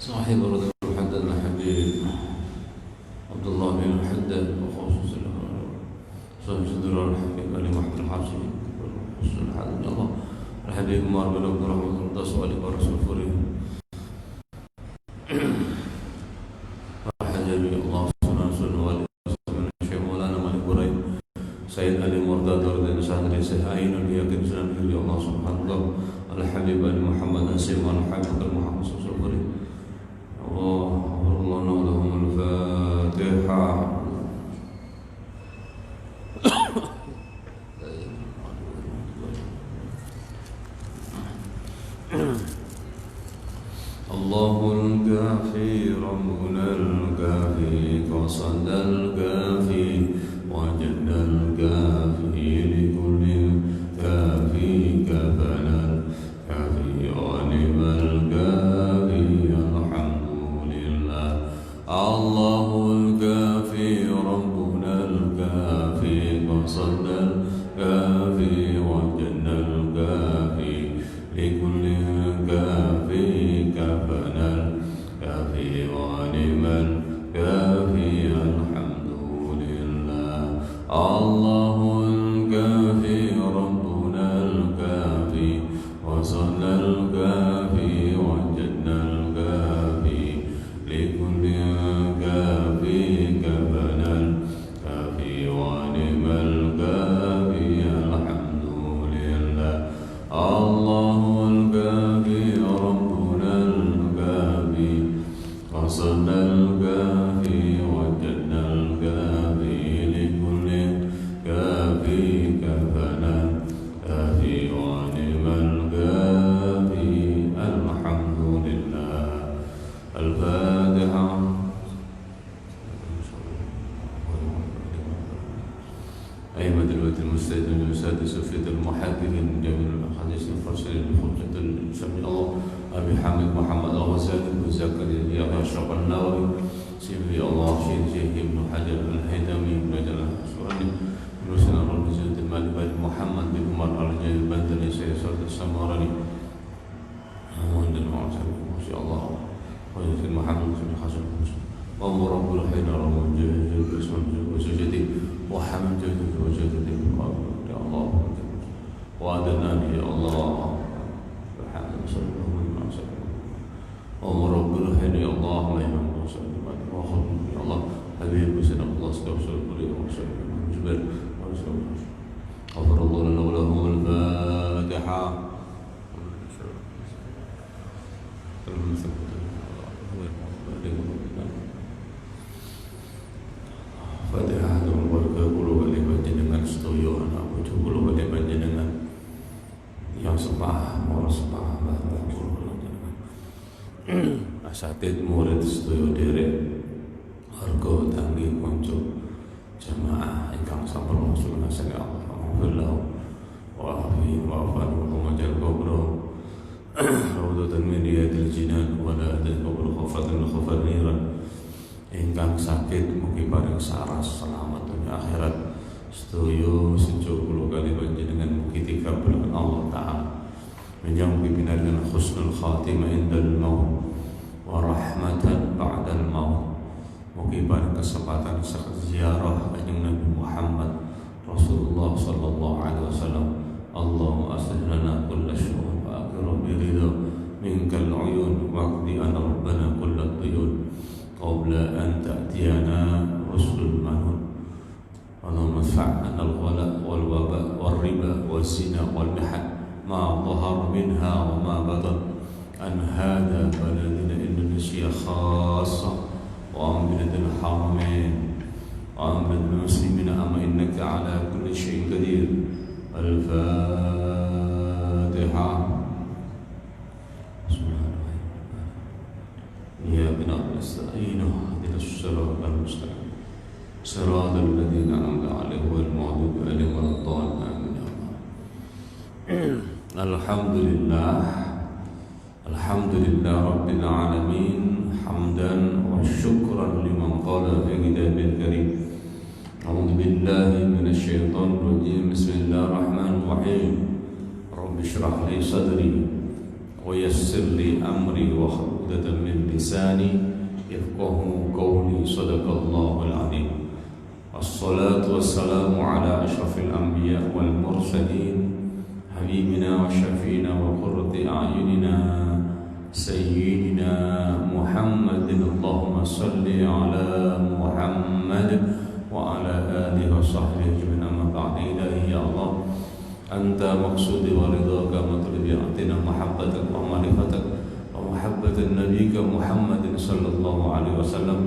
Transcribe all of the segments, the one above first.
صاحب رضي الحداد الحبيب عبد الله بن الحداد وخصوص صاحب صدر الحبيب علي محمد الحاشمي وخصوص الحداد الله الحبيب عمر بن عبد الرحمن الرسول ورسول فريد الحجابي الله سبحانه وتعالى الشيخ مولانا مالك بريد سيد علي مرتضى رضي الله عنه سيد عين اليقين سنن الله سبحانه وتعالى الحبيب علي محمد نسيم الحبيب محمد صلى الله عليه وسلم الله لهم الفاتحة. الله الكافي ربنا الكافي قصد الكافي وجد الكافي لكل كافي كفنا الكافي غالب الكافي الحمد لله. الله الكافي ربنا الكافي قصد الكافي وجد الكافي لكل كافي كفنا الكافي غالب الكافي الحمد لله. الله الكافي ربنا الكافي وصل الكافي وجدنا الكافي لكل كافي كفنا الكافي ونعم الكافي الحمد لله. الله الكافي ربنا الكافي وصل الكافي وجدنا الكافي لكل كافي كفنا الكافي ونعم الكافي الحمد لله. الفاتحة. أئمة الوقت المجتهدين والسادس وفيد المحققين من جميع الأحاديث المرسلين بحجة سمي الله أبي حامد محمد الغزالي وزكريا يحيى أشرف النووي سيدي الله شيخ ابن حجر الهيثمي بن جلال الأسوراني بن سنان الرمزية المالك بن محمد بن عمر الرجال البندري سيد سعد السماراني وعند المعصر ما شاء الله وجزء محمد بن حسن وهو رب الحين رب الجهد باسم وسجدي وحمد جهدك وجهدك يا الله وعدناني يا الله وحمد صلى الله عليه وسلم وهو رب الحين يا الله ما يهم وسلم وخذ يا الله حبيب سيدنا الله استغفر الله وسلم جبر وسلم غفر الله لنا ولهم الفاتحة. Fatihah dan warga kulo kali panjenengan sedaya anak bojo kulo kali panjenengan yang sepah mau sepah bapak kulo panjenengan asatid murid sedaya derek harga tanggi kanca jamaah ingkang sampun masul nasane Allah alhamdulillah wa afi wa afan wa majal kubro rawdatan min riyadil jinan wa la adil kubro khafatan khafaniran ingkang sakit mugi paring saras selamat dunia akhirat sedaya sejo kula kali panjenengan mugi dikabulkan Allah taala menyambut binaran husnul khatimah indal maut wa rahmatan ba'dal maut mugi paring kesempatan sak ziarah kanjeng Nabi Muhammad Rasulullah sallallahu alaihi wasallam. Allahumma aslih lana kulla syu'un wa aqra bi ridha minkal uyun wa qdi ana rabbana kulla duyun قبل أن تأتينا رسل المنون. اللهم ادفع عنا الغلاء والوباء والربا والزنا والمحن ما ظهر منها وما بطن عن هذا بلدنا إندونيسيا خاصة وعن بلاد الحرمين وعن بلاد المسلمين أما إنك على كل شيء قدير. الفاتحة. يا بنا نستعين اهدنا الصراط المستقيم صراط الذين أنعمت عليهم غير المغضوب عليهم ولا الضالين. الحمد لله رب العالمين حمدا وشكرا لمن قال في كتابه الكريم أعوذ بالله من الشيطان الرجيم بسم الله الرحمن الرحيم رب اشرح لي صدري ويسر لي أمري واحلل عقدة من لساني يفقهوا قولي. صدق الله العظيم. الصلاة والسلام على أشرف الأنبياء والمرسلين حبيبنا وشفينا وقرة أعيننا سيدنا محمد. اللهم صل على محمد وعلى آله وصحبه أجمعين. أما بعد، إلهي يا الله أنت مقصودي ورضاك مطلبي، أعطنا محبتك ومعرفتك ومحبة نبيك محمد صلى الله عليه وسلم.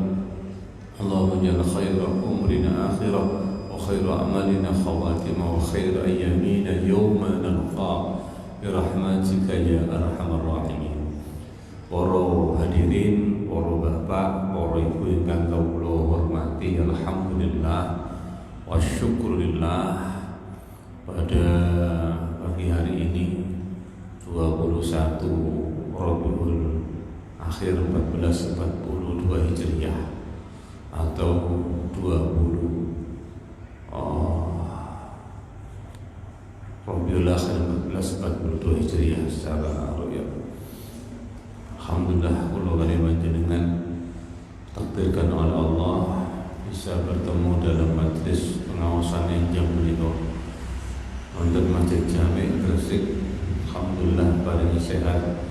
اللهم اجعل خير أمرنا آخرة وخير أعمالنا خواتمة وخير أيامنا يوم نلقاك برحمتك يا أرحم الراحمين. Para hadirin, para bapak, para ibu ingkang kawula hormati, alhamdulillah wa syukurillah, pada pagi hari ini 21 Rabiul Akhir 1442 Hijriah atau 20 Rabiul Akhir 1442 Hijriah secara ru'yah. Alhamdulillah, kula kali panjenengan takdirkan oleh Allah bisa bertemu dalam majlis pengawasan yang menika wonten Masjid Jami Gresik. Alhamdulillah paling sehat.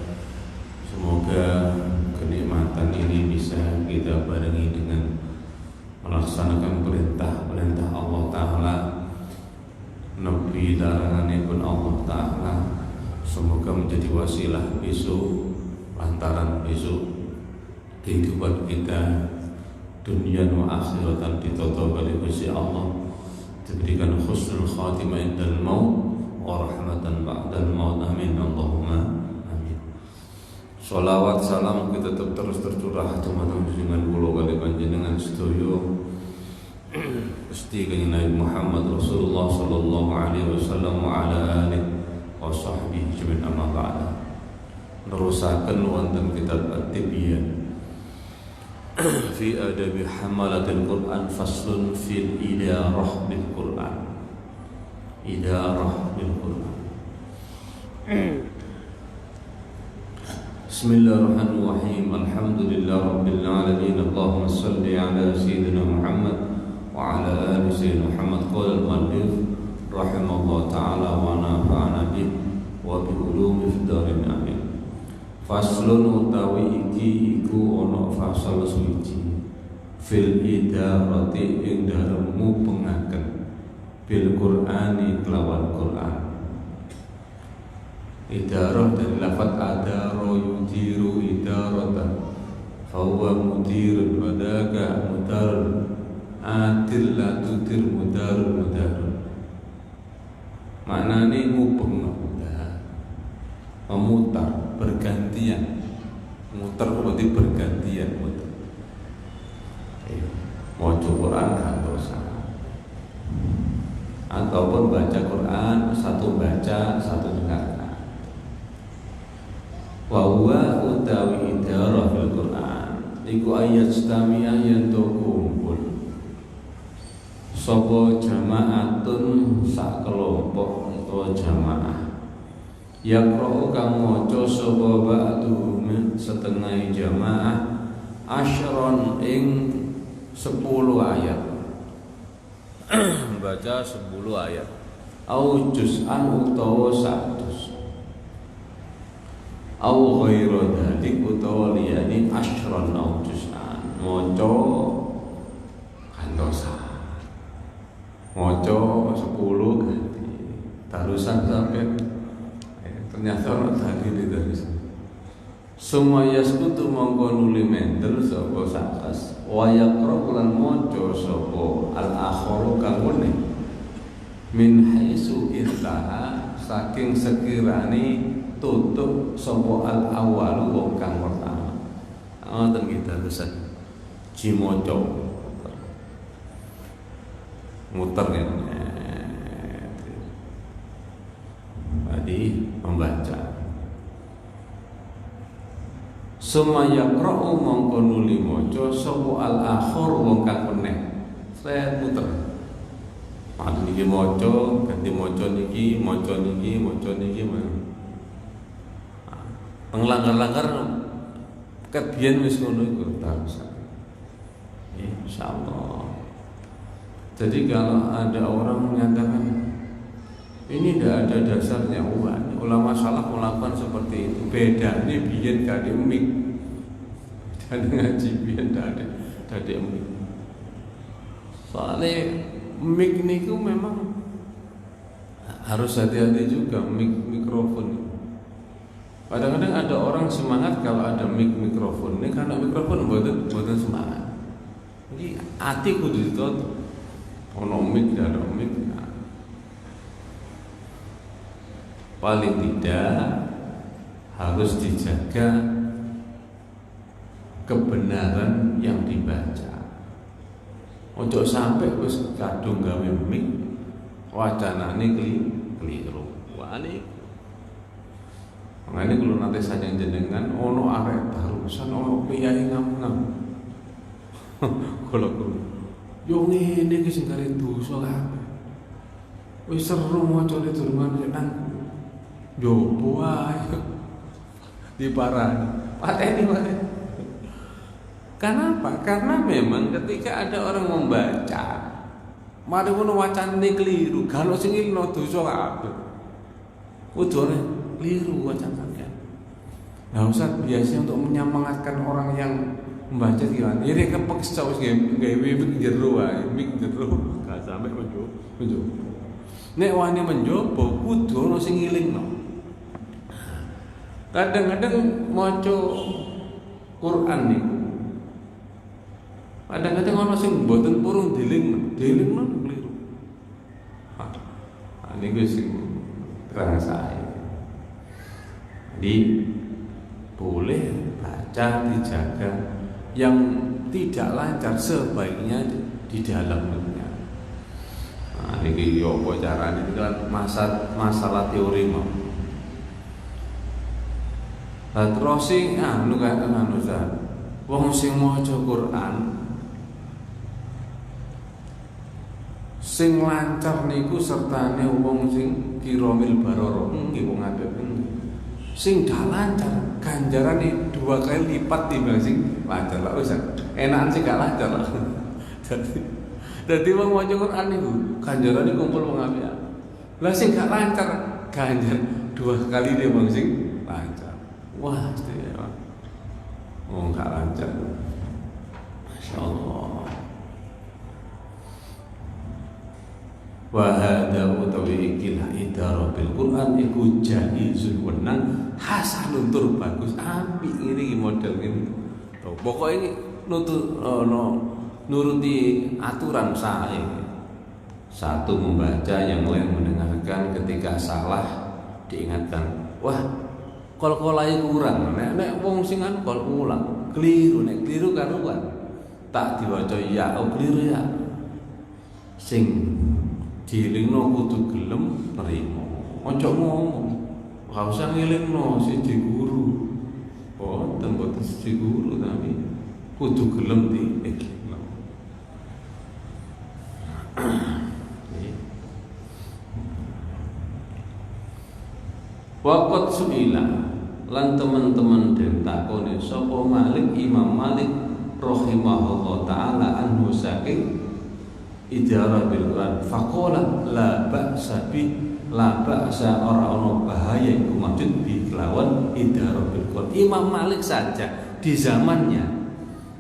Semoga kenikmatan ini bisa kita barengi dengan melaksanakan perintah-perintah Allah Ta'ala, nepi laranganipun Allah Ta'ala. Semoga menjadi wasilah besok, lantaran besok kehidupan kita dunia wa akhiratan ditata oleh Gusti Allah, diberikan husnul khatimah indal maut wa rahmatan ba'dal maut. Amin Allahumma amin. Sholawat salam kita tetap terus tercurah dumateng junjungan kula kali panjenengan sedaya Gusti Kanjeng Nabi Muhammad Rasulullah sallallahu alaihi wasallam wa ala alihi wa sahbihi ajmain. Amma ba'da. Nerusaken wonten kitab At-Tibyan fi adabi hamalatil Quran, faslun fil idarah bil Quran. Idarah bil Quran. Bismillahirrahmanirrahim. Alhamdulillah rabbil alamin. Allahumma salli ala sayyidina Muhammad wa ala ali sayyidina Muhammad. Qala al-muallif rahimallahu ta'ala wa nafa'ana bih wa bi ulumi fid darin amin. Faslun utawi iki iku ana fasal suci fil idarati ing dalem mupengaken bil Qur'ani kelawan Qur'an. Idarah dari lafaz adara yudiru idaratan fahuwa mudirun wadaka mudarun atil la tudir mudarun mudarun. Maknane mupeng, memutar, bergantian. Muter berarti bergantian muter. Mau Quran kan dosa, ataupun baca Quran, satu baca satu dengarkan. Wa huwa utawi idarah fil Quran iku ayat istamiyah yang kumpul sapa jamaatun sak kelompok atau jamaah yaqra'u kang maca sapa ba'duhum setengah jamaah asyron ing 10 ayat baca 10 ayat au juz'an utawa sak juz au ghairu dzalik utawa liyane asyron au juz'an maca kandosa maca 10 ganti tarusan sampai ternyata orang tadi tidak bisa. Semua yaskutu mongko nuli mendel sapa sakas wa yaqra lan maca sapa al akharu kang mene min haitsu irtaha saking sekirane tutup sapa al awalu wong kang pertama. Ngoten kita tulisan cimoco muter ya. Tadi membaca summa yaqra'u mongko nuli maca sapa al akhir wong kang meneh. Saya muter. Pak niki maca, ganti maca niki, maca niki, maca niki. Penglanggar-langgar ket biyen wis ngono iku tarusan. Insyaallah. Jadi kalau ada orang menyatakan ini tidak ada dasarnya, ulama salaf melakukan seperti itu. Bedanya biyen gak ada mik. Dan ngaji biyen tidak ada mik. Soalnya mik niku memang harus hati-hati juga mikrofon. Kadang-kadang ada orang semangat kalau ada mikrofon. Ini karena mikrofon buatan semangat. Ini hati kudu ditutup. Ono mik dan ono mik. Paling tidak harus dijaga kebenaran yang dibaca. Untuk sampai wis kadung gawe mik wacanane keliru. Wani. Makanya kalau nanti saya jenengan ono arek barusan ono piyai ngam-ngam. Kalau yo ngene iki sing kare dosa kabeh. Wis seru macane durungan nang jopo wae. Diparani. Pateni. Kenapa? Karena memang ketika ada orang membaca mari ngono wacane keliru, kalau sing ilno dosa kabeh. Kudune keliru wacana sampean. Nah, Ustaz biasanya untuk menyemangatkan orang yang membaca gimana? Ya dia kepeksa wis gawe mik jero wae, mik jero gak sampe menjopo. Nek wani menjopo kudu ono sing ngilingno. Kadang-kadang maca Quran niku. Kadang-kadang ono sing mboten purung dilingno keliru. Niku sing terang saya. Jadi boleh baca dijaga, yang tidak lancar sebaiknya di dalamnya. Nah, ini apa caranya? Ini kan masalah teori mau. Lah terus sing anu Ustaz. Wong sing maca Quran sing lancar niku sertane wong sing kiromil baroro nggih wong apik. Sing dah lancar ganjarane 2 kali lipat timbang sing lancar lah Ustaz. Enakan sing gak lancar lah. Dadi wong maca Quran niku ganjarane kumpul wong apik. Lah sing gak lancar ganjar 2 kali timbang sing lancar. Wah, istimewa. Wong gak lancar. Masyaallah. Wa hadza utawi ikilah idara bil Quran iku jaizun wenang hasanun tur bagus apik ngene iki model ngene. Pokoke iki nuruti aturan sae. Satu membaca, yang lain mendengarkan, ketika salah diingatkan. Wah, kol-kolai kurang. Nek wong sing anu kol ulang, keliru nek keliru karuan. Tak diwaca ya, keliru ya. Sing dilingno kudu gelem nerima. Ojo ngomong. Ora usah ngelingno siji guru. Boten siji guru tapi kudu gelem dielingno. Waqat suila lan teman-teman den takone sapa Malik Imam Malik rahimahullah taala anhu saking idara bil Quran faqala la ba'sa bi la ba'sa ora ono bahaya iku maksud bi kelawan idara bil Quran. Imam Malik saja di zamannya,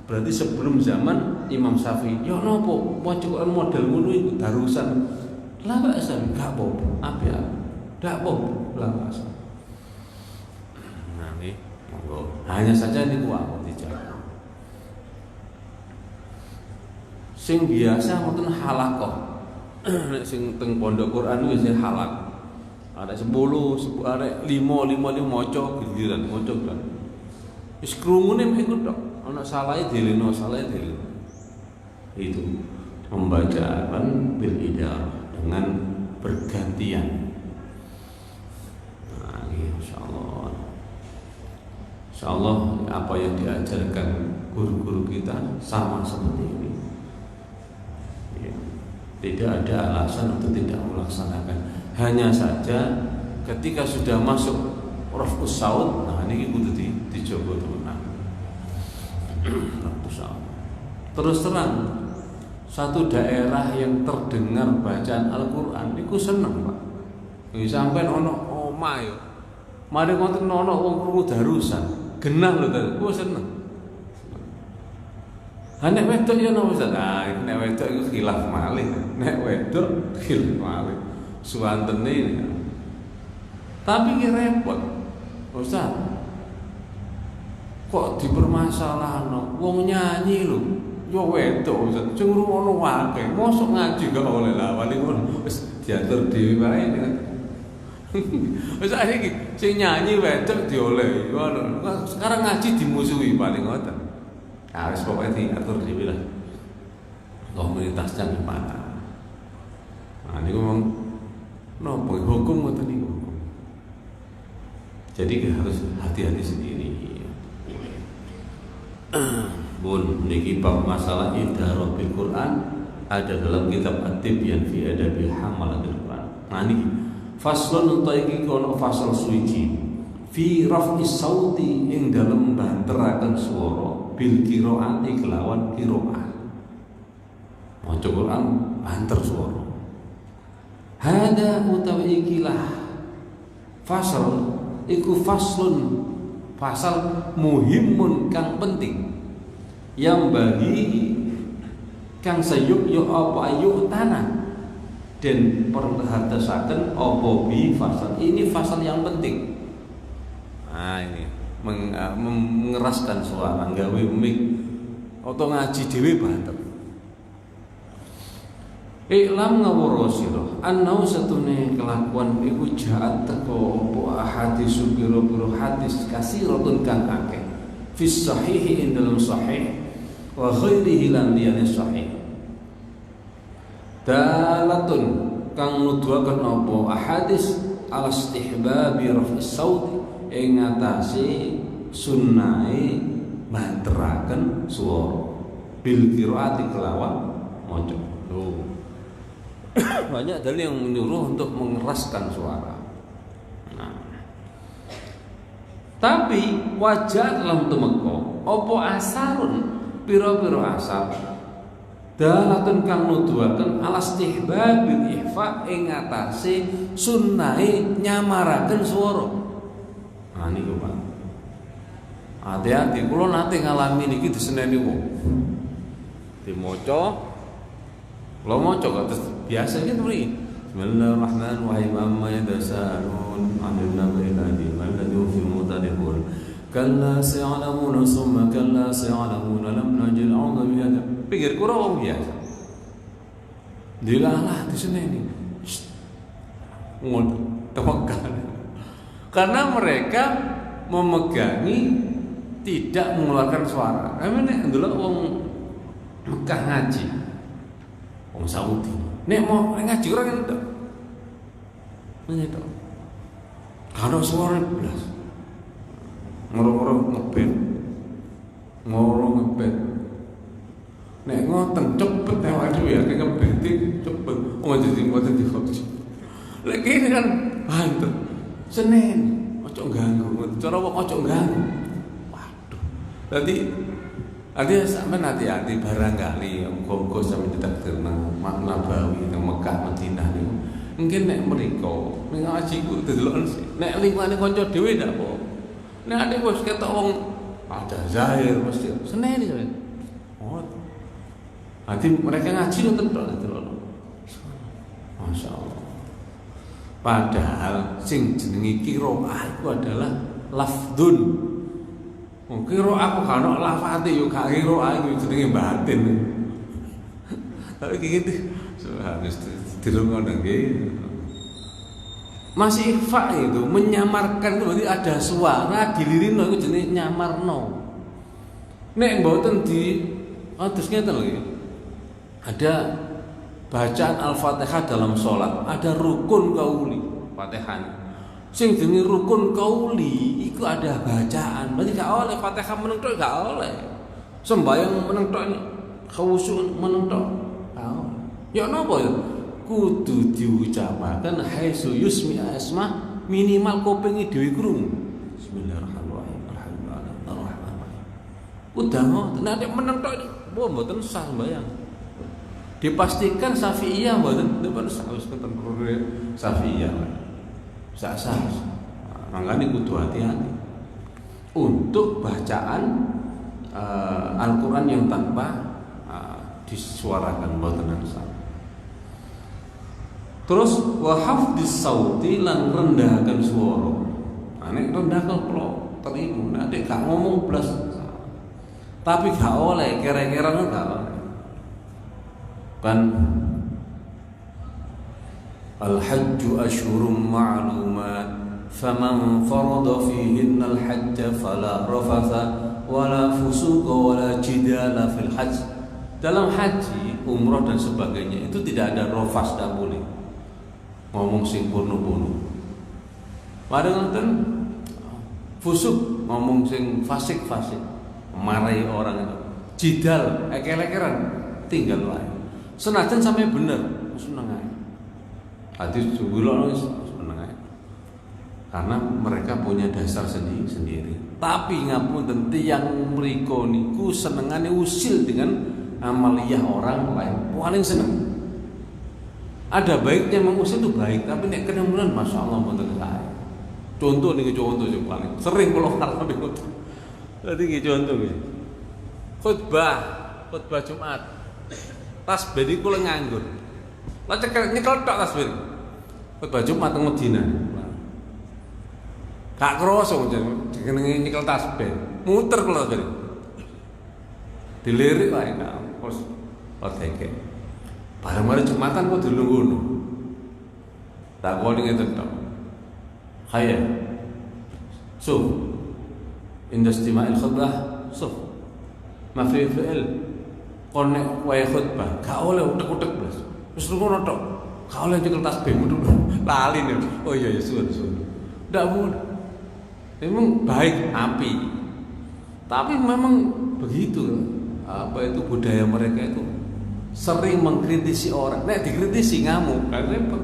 berarti sebelum zaman Imam Syafi'i ya nopo maca Quran model ngono iku darusan la ba'sa gak apa-apa apik ndak apa-apa la ba'sa. Nah nggih monggo hanya saja niku wae dijaga. Sing biasa mboten halakoh. Nek sing teng pondok Quran wis halak. Ada 10, ada 5 maca giliran maca kan. Wis krungune mek tok. Ana salahe dilino, Itu membacakan bil idah dengan bergantian. Nah, insyaallah. Insyaallah apa yang diajarkan guru-guru kita sama seperti ini. Tidak ada alasan untuk tidak melaksanakan. Hanya saja ketika sudah masuk raf'us saut. Nah niki kudu dicoba tenan. Raf'us saut. Terus terang, satu daerah yang terdengar bacaan Al-Qur'an niku seneng, Pak. Iki sampean ana omah yo. Mari wonten ana wong krungu darusan, genah lho ta, ku seneng. Nek wedok ya napa Ustaz? Ah, nek wedok iku khilaf malih. Nek wedok khilaf malih. Suwantene ini. Tapi ki repot. Ustaz. Kok dipermasalahno? Wong nyanyi lho. Ya wedok Ustaz. Sing ngrungokno akeh. Mosok ngaji gak oleh lah. Wali ngono wis diatur dhewe wae. Wis iki sing nyanyi wedok dioleh. Sekarang ngaji dimusuhi paling ngoten. Nah, wis pokoke diatur dhewe lah. Komunitasnya gimana? Nah, niku memang nopo hukum ngoten niku. Jadi harus hati-hati sendiri. Bun, niki bab masalah idharah bil Quran ada dalam kitab At-Tibyan fi Adabi Hamalatil Quran. Nah niki faslun utaiki kono fasal suci fi raf'is sauti ing dalem banteraken swara bil qiraati kelawan qiraah. Maca Quran banter swara. Hada utawi ikilah fasal iku faslun fasal muhimun kang penting yang bagi kang sayuk yo apa ayu tanah dan perhatiakan apa bi fasal ini fasal yang penting. Nah ini mengeraskan suara nggawe mic atau ngaji dhewe banter. Iklam ngawur sira annau satune kelakuan iku jaat teko apa hadis biro-biro hadis kasiratun kang akeh fis sahih ing dalam sahih wa ghairihi lan liyane sahih dalatun kang nuduhaken apa hadis ala istihbabi raf'is saut ing ngatasi sunnahe banteraken swara bil qiraati kelawan maca. Banyak dalil yang menyuruh untuk mengeraskan suara. Nah. Tapi wajah dalam temeko opo asarun piro-piro asar dalatun kang nuduhaken alastihbabil ihfa ing atase sunnahe nyamaraken swara. Nah niku Pak. Hati-hati kula nate ngalami niki diseneni wong. Dimaca lo mau coba terus biasa gitu beri. Bismillahirrahmanirrahim. Amma yatasalun 'anil nabiyyil ladzi alladhi fi mutadibun. Kalla sa'lamuna summa kalla sa'lamuna lam najil 'udhu bihadza. Pikir kurang biasa. Dilalah di sini ini. Tawakal. Karena mereka memegangi tidak mengeluarkan suara. Emang dulu wong Mekah ngaji. Wong Saudi. Nek mau ngaji ora entuk. Menyito. Kalau suara belas. Ngoro-ngoro ngebet. Nek ngoten cepet awake dhewe ya ngebet cepet. Oh jadi ngoten difokus. Lek kene kan banter. Senin, ojo ganggu. Cara wong ojo ganggu. Waduh. Nanti sampean hati-hati barangkali muga-muga sampeyan ditakdir nang Nabawi nang Mekah Madinah niku. Mungkin nek mriko ning ngaji ku deloken nek lingkungan kanca dhewe ndak apa. Nek ade wis ketok wong ada zahir mesti seneni sampeyan. Oh. Nanti mereka ngaji nonton delok. Masyaallah. Padahal sing jenenge qiraah iku adalah lafdzun. Kira aku kan lafate yo gak kira aku jenenge batin. Tapi gitu harus dirungono nggih. Masih ikhfa itu menyamarkan itu berarti ada suara dilirino itu jenenge nyamarno. Nek mboten di terus ngeten lho. Ada bacaan Al-Fatihah dalam sholat, ada rukun kauli Fatihah. Sing jenenge rukun kauli iku ada bacaan. Berarti gak oleh Fatihah meneng tok gak oleh. Sembayang meneng tok khusyuk meneng tok. Ya napa ya? Kudu diucapaken haitsu yusmi asma minimal kupinge dhewe krungu. Bismillahirrahmanirrahim. Alhamdulillahirrahmanirrahim. Udah ngoten, nek meneng tok mboten sah sembayang. Dipastikan Syafi'iyah mboten sah wis keten Syafi'iyah. Sah. Makanya kudu hati-hati untuk bacaan Al-Quran yang tanpa disuarakan mboten sah. Terus wa hafdhis sauti lan rendahkan suara. Nek rendahkan kula terimu, nek gak ngomong blas. Tapi gak oleh kira-kira gak oleh. Kan al-hajju asyhurum ma'lumat faman farada fihinna al-hajja fala rafatha wala fusuqa wala jidala fil hajj. Dalam haji, umrah dan sebagainya itu tidak ada rafas, tidak boleh ngomong sing porno-porno. Padahal ngoten fusuk, ngomong sing fasik-fasik, marahi orang itu. Jidal, ekel-ekeran, tinggal wae. Senajan sampai bener, seneng ae. Hadis jumlah seneng ae. Karena mereka punya dasar sendiri. Tapi ngapunten tiyang mriko niku senengane usil dengan amaliyah orang lain. Paling seneng. Ada baiknya mengusil itu baik, tapi nek kedemulan Masya Allah mboten sae. Contoh nih contoh yang paling sering kalau ngalami itu. Tadi nggih contoh nggih. Khutbah Jumat. Tasbih iku kula nganggur. Lah nyekel tok tasbih. Khutbah Jumat teng Madinah. Gak krasa jenenge nyekel tasbih. Muter kula tasbih. Dilirik wae gak terus oteke. Bareng-bareng Jumatan kok dulu ngono. Tak kok ngeten tok. Khaya. Inda istima'il khutbah ma fi fi'il konek wae khutbah gak oleh utek-utek blas. Wis ngono tok. Gak oleh nyekel tasbih lali nih. Oh iya suwun. Ndak boleh. Memang baik api. Tapi memang begitu. Apa itu budaya mereka itu sering mengkritisi orang. Nek dikritisi ngamuk, kan repot.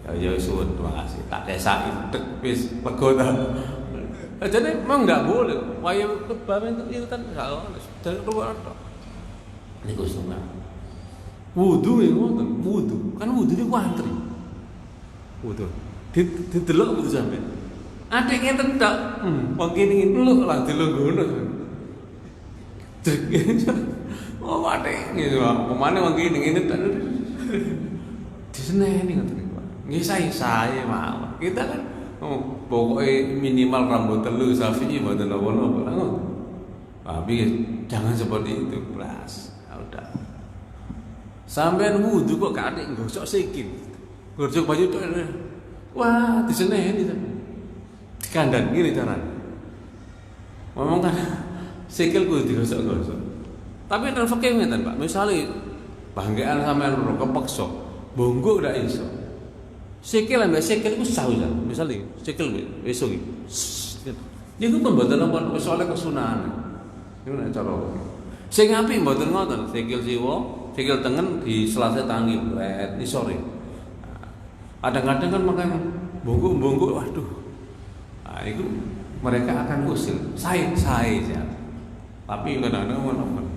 Ya suwun, terima kasih. Tak desaki tek wis lega ta. Jadi memang enggak boleh. Waya khutbah itu kan enggak oleh. Dari luar tok. Niku sunah. Wudu ya ngoten, wudu. Kan wudu niku antri. Wudu. Didelok wudu sampean. Adik ngeten tok. Wong kene ngeluk lah delok ngono. Oh adik gitu. Pemane wong kene ngene tok. Diseneni ngoten niku. Nggih saya mawon. Kita kan pokoknya minimal rambut telu Syafi'i mboten napa-napa. Tapi jangan seperti itu, Blas. Udah. Sampean wudu kok gak atik gosok sikil. Gosok baju tok. Wah, diseneni to. Dikandan ngene carane. Ngomong kan sikil kudu digosok-gosok. Tapi dalam fikih ngeten, Pak. Misale bangkean sampean kepeksa, bonggok ndak iso. Sikil ambek sikil iku sausan. Misale sikil besok iki. Niku pemboten napa soalé kesunahan. Niku nek cara. Sing apik mboten ngoten, sikil siwa, sikil tengen di selase tangi wet isore. Kadang-kadang kan makan bonggok-bonggok waduh. Nah, itu mereka akan usil. Saya ya. Tapi kadang-kadang ngono.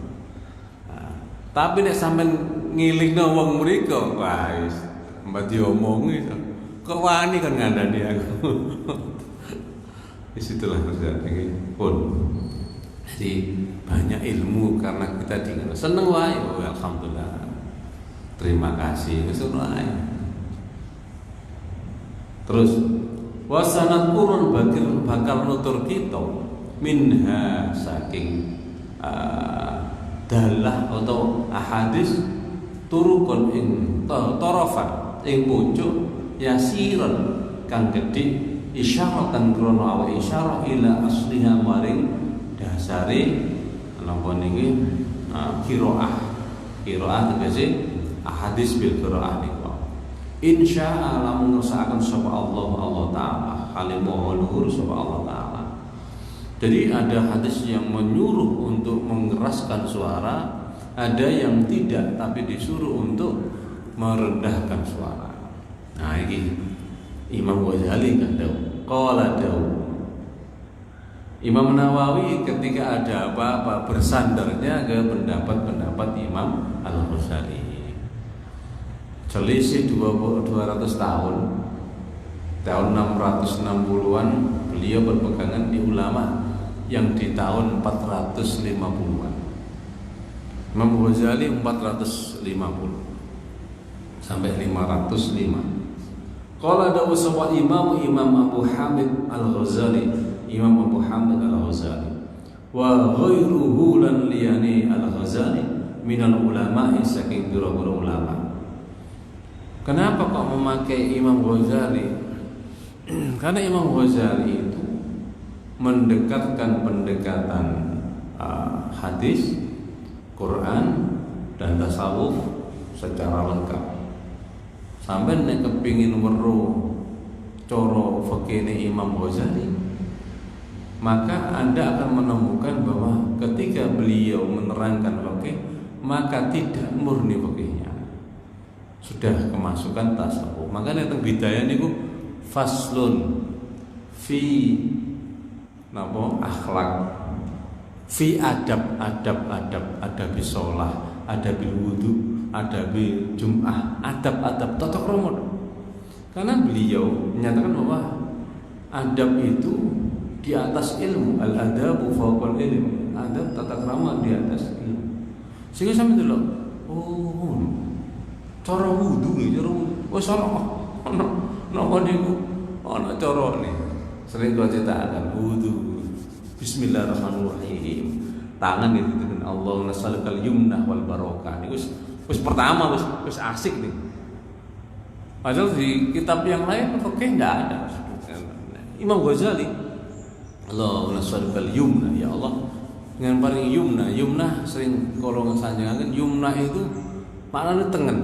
Tapi nek sampean ngilingno wong mriku, wah wis mbah diomongi to. Kok wani kan ngandani aku. Disitulah terjadi pun. Jadi banyak ilmu karena kita dengar. Seneng wae, oh, alhamdulillah. Terima kasih wis wae. Terus wasanat kurun bakal nutur kita minha saking dalah atau ahadis turukun ing tarafat ing pucuk yasiran kang gedhe isyaratan krono awake isyarah ila asliha maring dasare napa niki qiraah tegese ahadis bil qiraah niku insyaallah lamun ngersakaken sapa Allah taala kalimah luhur sapa Allah taala. Jadi ada hadis yang menyuruh untuk mengeraskan suara, ada yang tidak tapi disuruh untuk merendahkan suara. Nah ini Imam Ghazali kan tahu. Qala tahu Imam Nawawi ketika ada apa-apa bersandarnya ke pendapat-pendapat Imam Al-Ghazali. Selisih 200 tahun. Tahun 660-an beliau berpegangan di ulama yang di tahun 450-an. Imam Ghazali 450 sampai 505. Qala dawu sapa Imam Abu Hamid Al-Ghazali, Imam Abu Hamid Al-Ghazali, wa ghairuhu lan liyani Al-Ghazali minal ulama saking biro-biro ulama. Kenapa kok memakai Imam Ghazali? Karena Imam Ghazali itu mendekatkan pendekatan hadis, Quran dan tasawuf secara lengkap. Sampai nek kepingin weruh coro fikih Imam Ghazali, maka Anda akan menemukan bahwa ketika beliau menerangkan fikih, maka tidak murni fikihnya, sudah kemasukan tasawuf. Makanya teng bidayah niku faslun fi akhlak, fi adabi sholah, adabil wudu, adabi jum'ah, adab tata krama. Karena beliau menyatakan bahwa adab itu di atas ilmu, al-adabu fawqal ilm, adab tata krama di atas ilmu. Sehingga sampai dulu, cara wudu nih, wes napa niku ana carane. Sering kula cetakan wudu. Bismillahirrahmanirrahim. Tangan itu dengan Allahumma shallikal yumnah wal barokah. Niku wis pertama wis asik nih. Padahal di kitab yang lain fikih enggak ada. Imam Ghazali Allahumma shallikal yumnah, ya Allah dengan paling yumnah sering kalau ngesanjangaken yumnah itu maknanya tengen.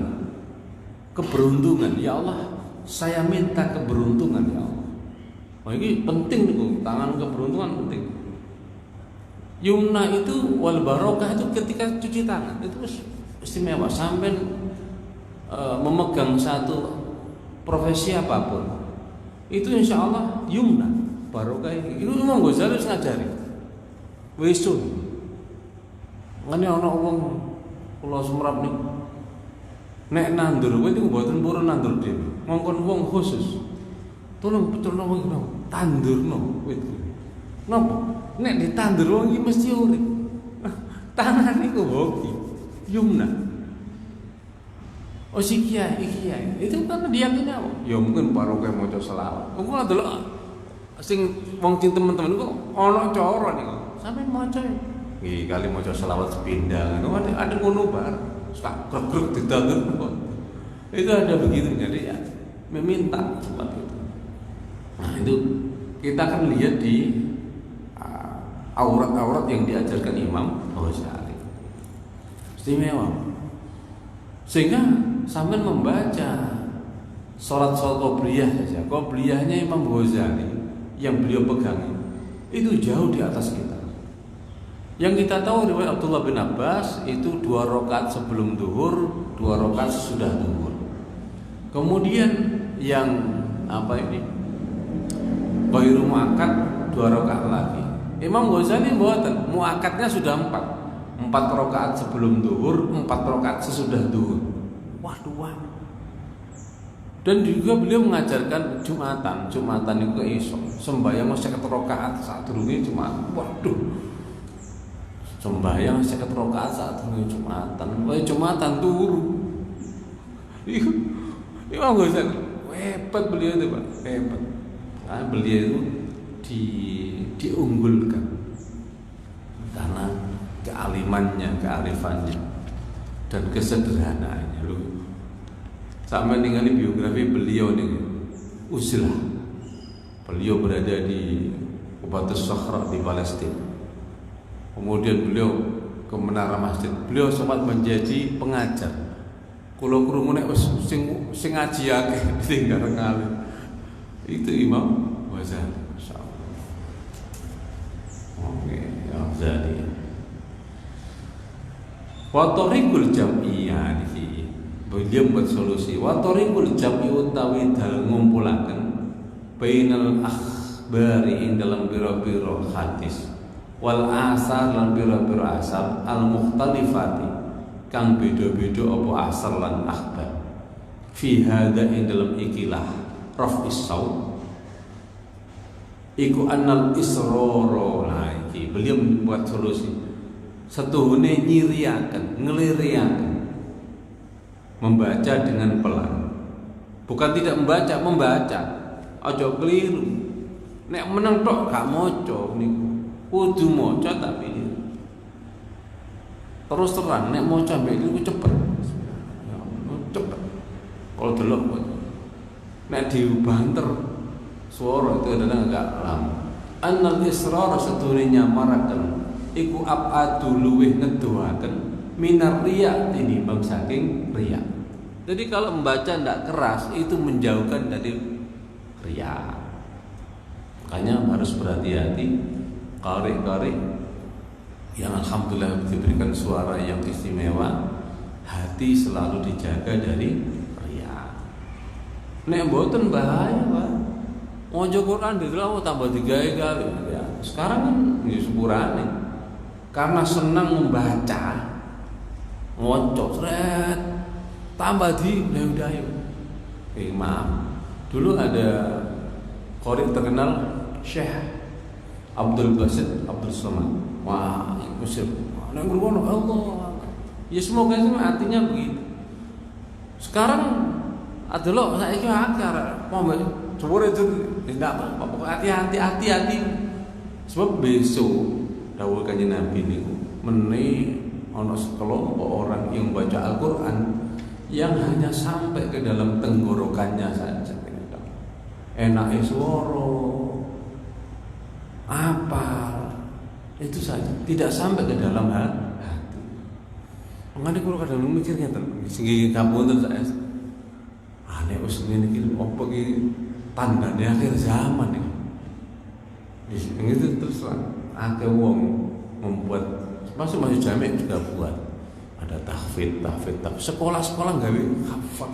Keberuntungan, ya Allah saya minta keberuntungan ya Allah. Wah ini penting nih, tangan keberuntungan penting. Yumna itu wal barokah itu ketika cuci tangan itu istimewa. Sampai memegang satu profesi apapun itu insya Allah yumna barokah itu Imam Ghazali ngajari. Wisun, ngene ana wong kula Semerap nih. Nek nandur kowe niku mboten purun nandur dhewe. Ngongkon wong khusus. Tolong betulno wong iki tandurno wit. Napa? Nek ditandur wong iki mesti urip. Tangan niku hoki. Yumna. Oh si kiai. Itu kan diyakini apa? Ya mungkin barokah maca selawat. Kok delok sing wong sing teman-teman kok ana cara niku. Sampe maca. Nggih kali maca selawat sepindang. Ada ngono bar. Tak krek ditandur itu ada begitu. Jadi ya meminta seperti itu. Nah itu kita akan lihat di aurat-aurat yang diajarkan Imam Ghazali istimewa. Sehingga sampai membaca sholat qobliyah saja, qobliyahnya Imam Ghazali yang beliau pegang itu jauh di atas kita. Yang kita tahu riwayat Abdullah bin Abbas itu 2 rakaat sebelum zuhur, 2 rakaat sesudah zuhur. Kemudian yang ghairu muakkad 2 rakaat lagi. Imam Ghazali mboten, muakkadnya sudah 4 rakaat sebelum zuhur, 4 rakaat sesudah zuhur. Waduh. Dan juga beliau mengajarkan Jumatan itu esok. Sembahyang 50 rakaat saat durunge Jumat. Waduh. Sembahyang 50 rakaat saat durunge Jumatan. Jumatan turu. Imam Ghazali hebat beliau itu, Pak. Hebat. Nah, beliau itu diunggulkan karena kearifannya dan kesederhanaannya. Sama dengan biografi beliau nih, Uzlah. Beliau berada di Qubatus Sakhra di Palestina. Kemudian beliau ke menara masjid. Beliau sempat menjadi pengajar. Kulo krungu nek wis sing ngaji akeh tinggal ngalim. Itu Imam Ghazali, masyaallah. Oke, Ghazali. Wa tariqul jam'iyah iki. Beliau membuat solusi. Wa tariqul jam'i utawi dal ngumpulaken bainal akhbari ing dalam biro-biro hadis wal asar lan biro-biro asar al mukhtalifati kang beda-beda apa asar lan akhbar fi hadza ing dalam ikilah raf'is saut iku annal isroro. Nah iki beliau membuat solusi setuhune nyiriaken ngeliriaken membaca dengan pelan, bukan tidak membaca aja keliru. Nek meneng tok gak maca niku kudu maca tapi terus terang nek maca mbek niku cepet cepet kalau delok nek dibanter suara itu kadang agak lama. Annal israr setuhune nyamaraken iku abadu luweh ngedoaken minar riya tinimbang saking riya. Jadi kalau membaca tidak keras itu menjauhkan dari riya. Makanya harus berhati-hati qari-qari yang alhamdulillah diberikan suara yang istimewa, hati selalu dijaga dari riya. Nek mboten bahaya, Pak. Maca Quran dilawo tambah digawe-gawe. Ya, sekarang kan ya sepurane. Karena senang membaca, ngocok seret tambah di dayu-dayu. Maaf. Dulu ada qari terkenal Syekh Abdul Basit Abdul Somad. Wah, Mesir. Nek ngono Allah. Ya semoga artinya begitu. Sekarang adalah saiki akar coba itu tidak apa hati-hati sebab besok dawuh kanjeng Nabi niku meni ana sekelompok orang yang baca Al-Qur'an yang hanya sampai ke dalam tenggorokannya saja. Enake swara apa itu saja, tidak sampai ke dalam hati. Mengane kula kadang mikir ngeten, sing ngapunten saya. Nek wis ngene iki opo iki tandane akhir zaman iki. Itu terus akeh wong membuat masuk jamek juga buat ada tahfidz sekolah-sekolah gawe hafal.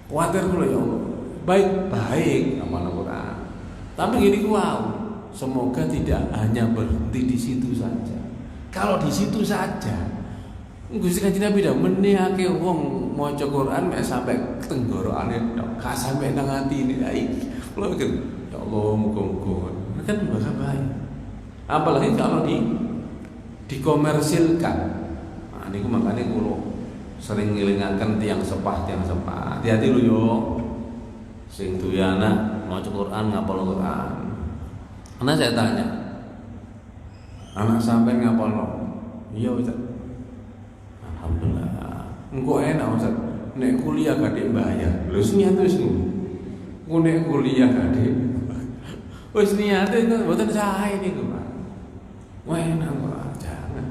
Kuwatir kula ya Allah. Baik amanah Quran. Tapi gini wow, semoga tidak hanya berhenti di situ saja. Kalau di situ saja Gusti Kanjeng Nabi dah menihake wong maca Quran mek sampai tenggorokane tok, gak sampai nang atine. Ya iki. Lho kan ya Allah muga-muga. Kan bakal baik. Apalagi kalau dikomersilkan. Nah niku makane kula sering ngelingaken tiang sepah. Hati-hati lho yo. Sing duwe anak maca Quran ngapal Quran. Karena saya tanya, anak sampai ngapalno? Iya Ustaz. Alhamdulillah. Engko enak Ustaz. Nek kuliah gak bayar. Lho niat wis ngono. Nek kuliah gak wis niate kan mboten sae niku, Pak. Wah enak Pak, jangan.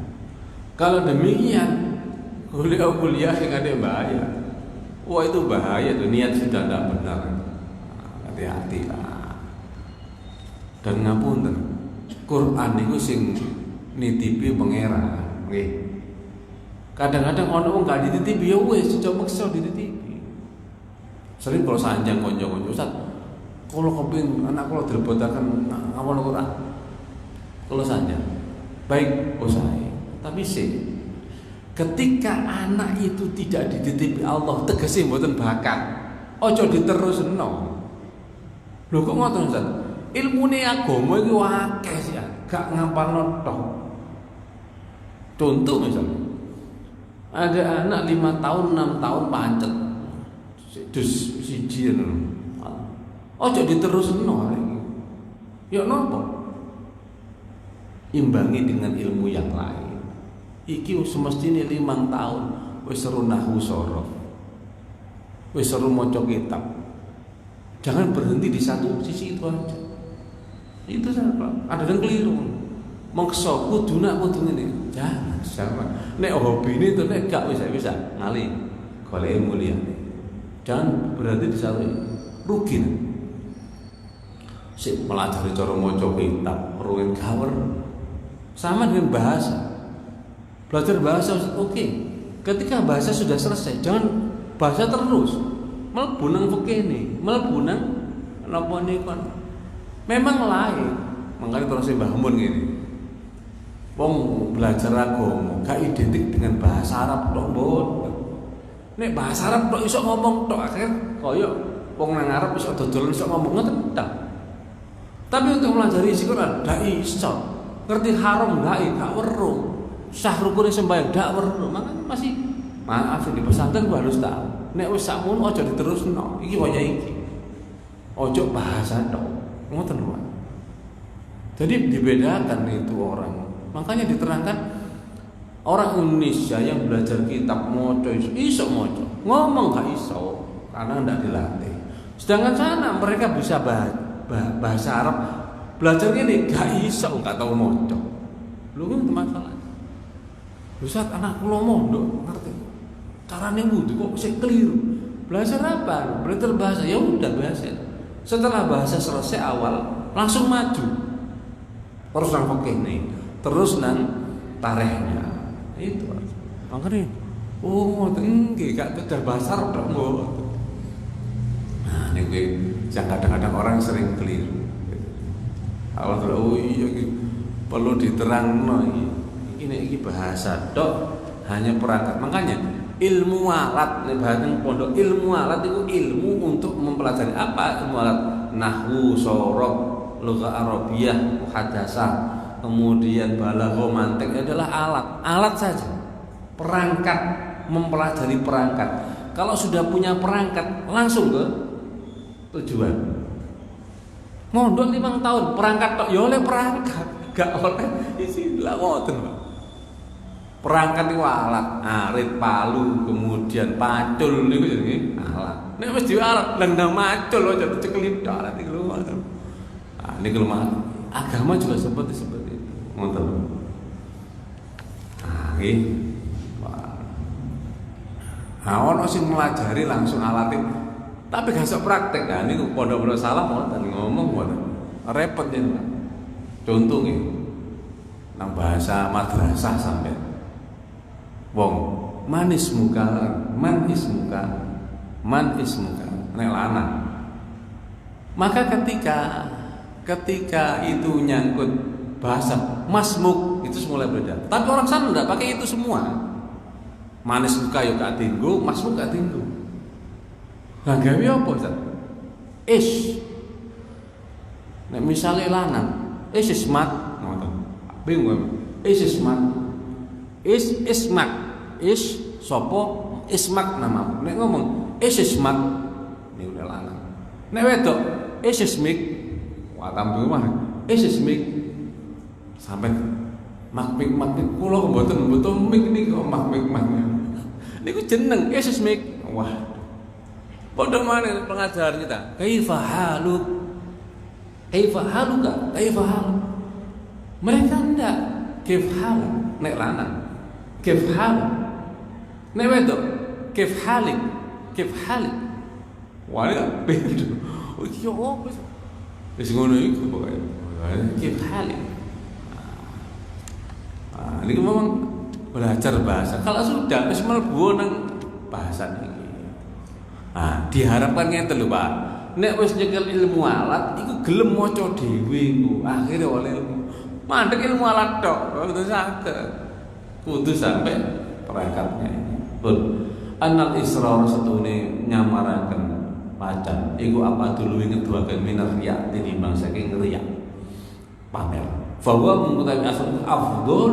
Kalau demikian kuliah sing gak bayar. Wah itu bahaya tuh, niat sudah tidak benar. Hati-hati lah. Dan ngapunten, Quran niku sing nitipi pangeran, nggih. Kadang-kadang ono wong gak dititipi ya wis aja maksa dititipi. Sering kalau sanjang konco-konco, Ustaz, kalau kepengin anak kula dilebotaken ngapal Quran. Kalau sanjang. Baik usahae. Tapi ketika anak itu tidak dititipi Allah, tegese mboten bakat. Aja diterusno. Lho kok ngoten Ustaz? Ilmune agama iki akeh sih, gak ngapalno tok. Contoh misalnya ada anak 5 tahun 6 tahun pancet dus siji ngono. Aja diterusno iki. Ya napa? Imbangi dengan ilmu yang lain. Iki semestinya 5 tahun wis seru nahwu sorof. Wis seru maca kitab. Jangan berhenti di satu sisi itu aja. Itu saja. Ada yang keliru. Mengso kudu ngene. Jangan. Nek hobi ini tuh nek gak bisa ngali golek ilmu liyane. Jangan berhenti di satu. Rugi. Sik melajari cara maca kitab, ruwet gawer. Sama dengan bahasa. Belajar bahasa oke. Ketika bahasa sudah selesai, jangan bahasa terus. Mlebu nang fikih, mlebu nang napa niku Memang lain. Makanya terus Mbah Mun ngene. Wong belajar agama gak identik dengan bahasa Arab tok, mboten. Nek bahasa Arab tok iso ngomong tok akhir kaya wong nang Arab iso dodolan iso ngomong ngoten tok. Tapi untuk melajari isi Quran gak iso. Ngerti haram gak weruh. Sah rukune sembahyang gak weruh. Makanya masih maaf di pesantren gua harus tahu. Nek wis sakmono aja diterusno. Iki waya iki. Ojo bahasa tok. Ngoten lho. Jadi dibedakan itu orang. Makanya diterangkan orang Indonesia yang belajar kitab moco iso moco, ngomong gak iso karena ndak dilatih. Sedangkan sana mereka bisa bahasa Arab, belajar ini gak iso, nggak tahu moco. Lu kan masalah. Ustaz anak kula mondok ngerti. Carane wudu kok sik keliru. Belajar apa? Belajar bahasa. Ya udah bahasa. Setelah bahasa selesai awal langsung maju. Terus nang fikih nih. Terus nang tarehnya itu makanya nggih gak kejar bahasa Arab tok mboten. Nah niku yang kadang-kadang orang sering keliru. Awal iya iki perlu diterangno iki bahasa tok hanya perangkat. Makanya ilmu alat nek bahasa pondok ilmu alat itu ilmu untuk mempelajari apa ilmu alat nahwu, sorof, lugha Arabiyah, muhadasah. Kemudian balaghah, mantik adalah alat saja, perangkat, mempelajari perangkat. Kalau sudah punya perangkat langsung ke tujuan. Mondok 5 tahun perangkat tok ya oleh perangkat, gak oleh isi lah ngoten. Perangkat itu alat, arit, palu, kemudian pacul niku jenenge alat. Nek wis dhewe alat lendang macul aja dicekelip alat iki lho. Ah niku agama juga seperti itu. Ngoten. Nah, nggih. Nah, ono sing melajari langsung alate. Tapi gak sok praktek. Nah, niku pondok-pondok salah ngoten ngomong ngoten. Repot ya, Pak. Contoh nggih. Nang bahasa madrasah sampai. Wong, man ismuka. Nek lanang. Maka ketika itu nyangkut bahasa masmuk itu mulai beda. Tapi orang sana enggak pakai itu semua. Manis muka yo gak tinggu, masmuk gak tinggu. Lah gawe apa, Ustaz? Nek misale lanang, ismat, ngoten. Bingung. Ismat. Ismak. Sopo ismak nama. Nek ngomong ismat niku lanang. Nek wedok ismik, wa tambu mah ismik. Sampai makmik kula mboten mik niku makmik. Niku jeneng ismik. Wah. Padha maneh pengajar kita. Kaifa haluk? Kaifa haluka? Kaifa haluk? Mereka ndak kaif hal nek lanang. Kaif hal. Nek wedok kaif halik. Kaif halik. Wah, beda. Oh, iya opo? Wis ngono iku pokoke. Kaif halik. Nah, ini memang belajar bahasa. Kalau sudah wis mlebu nang bahasa niki. Nah, diharapkan ngeten lho, Pak. Nek wis nyekel ilmu alat iku gelem maca dhewe iku, akhire oleh ilmu. Mandek ilmu alat tok, kudu saged. Kudu sampai perangkatnya. Pun anal israr setune nyamaraken pacan iku apa dulu ngeduaken minar riya tinimbang saking riya. Pamer. Bahwa mengetahui asal afdol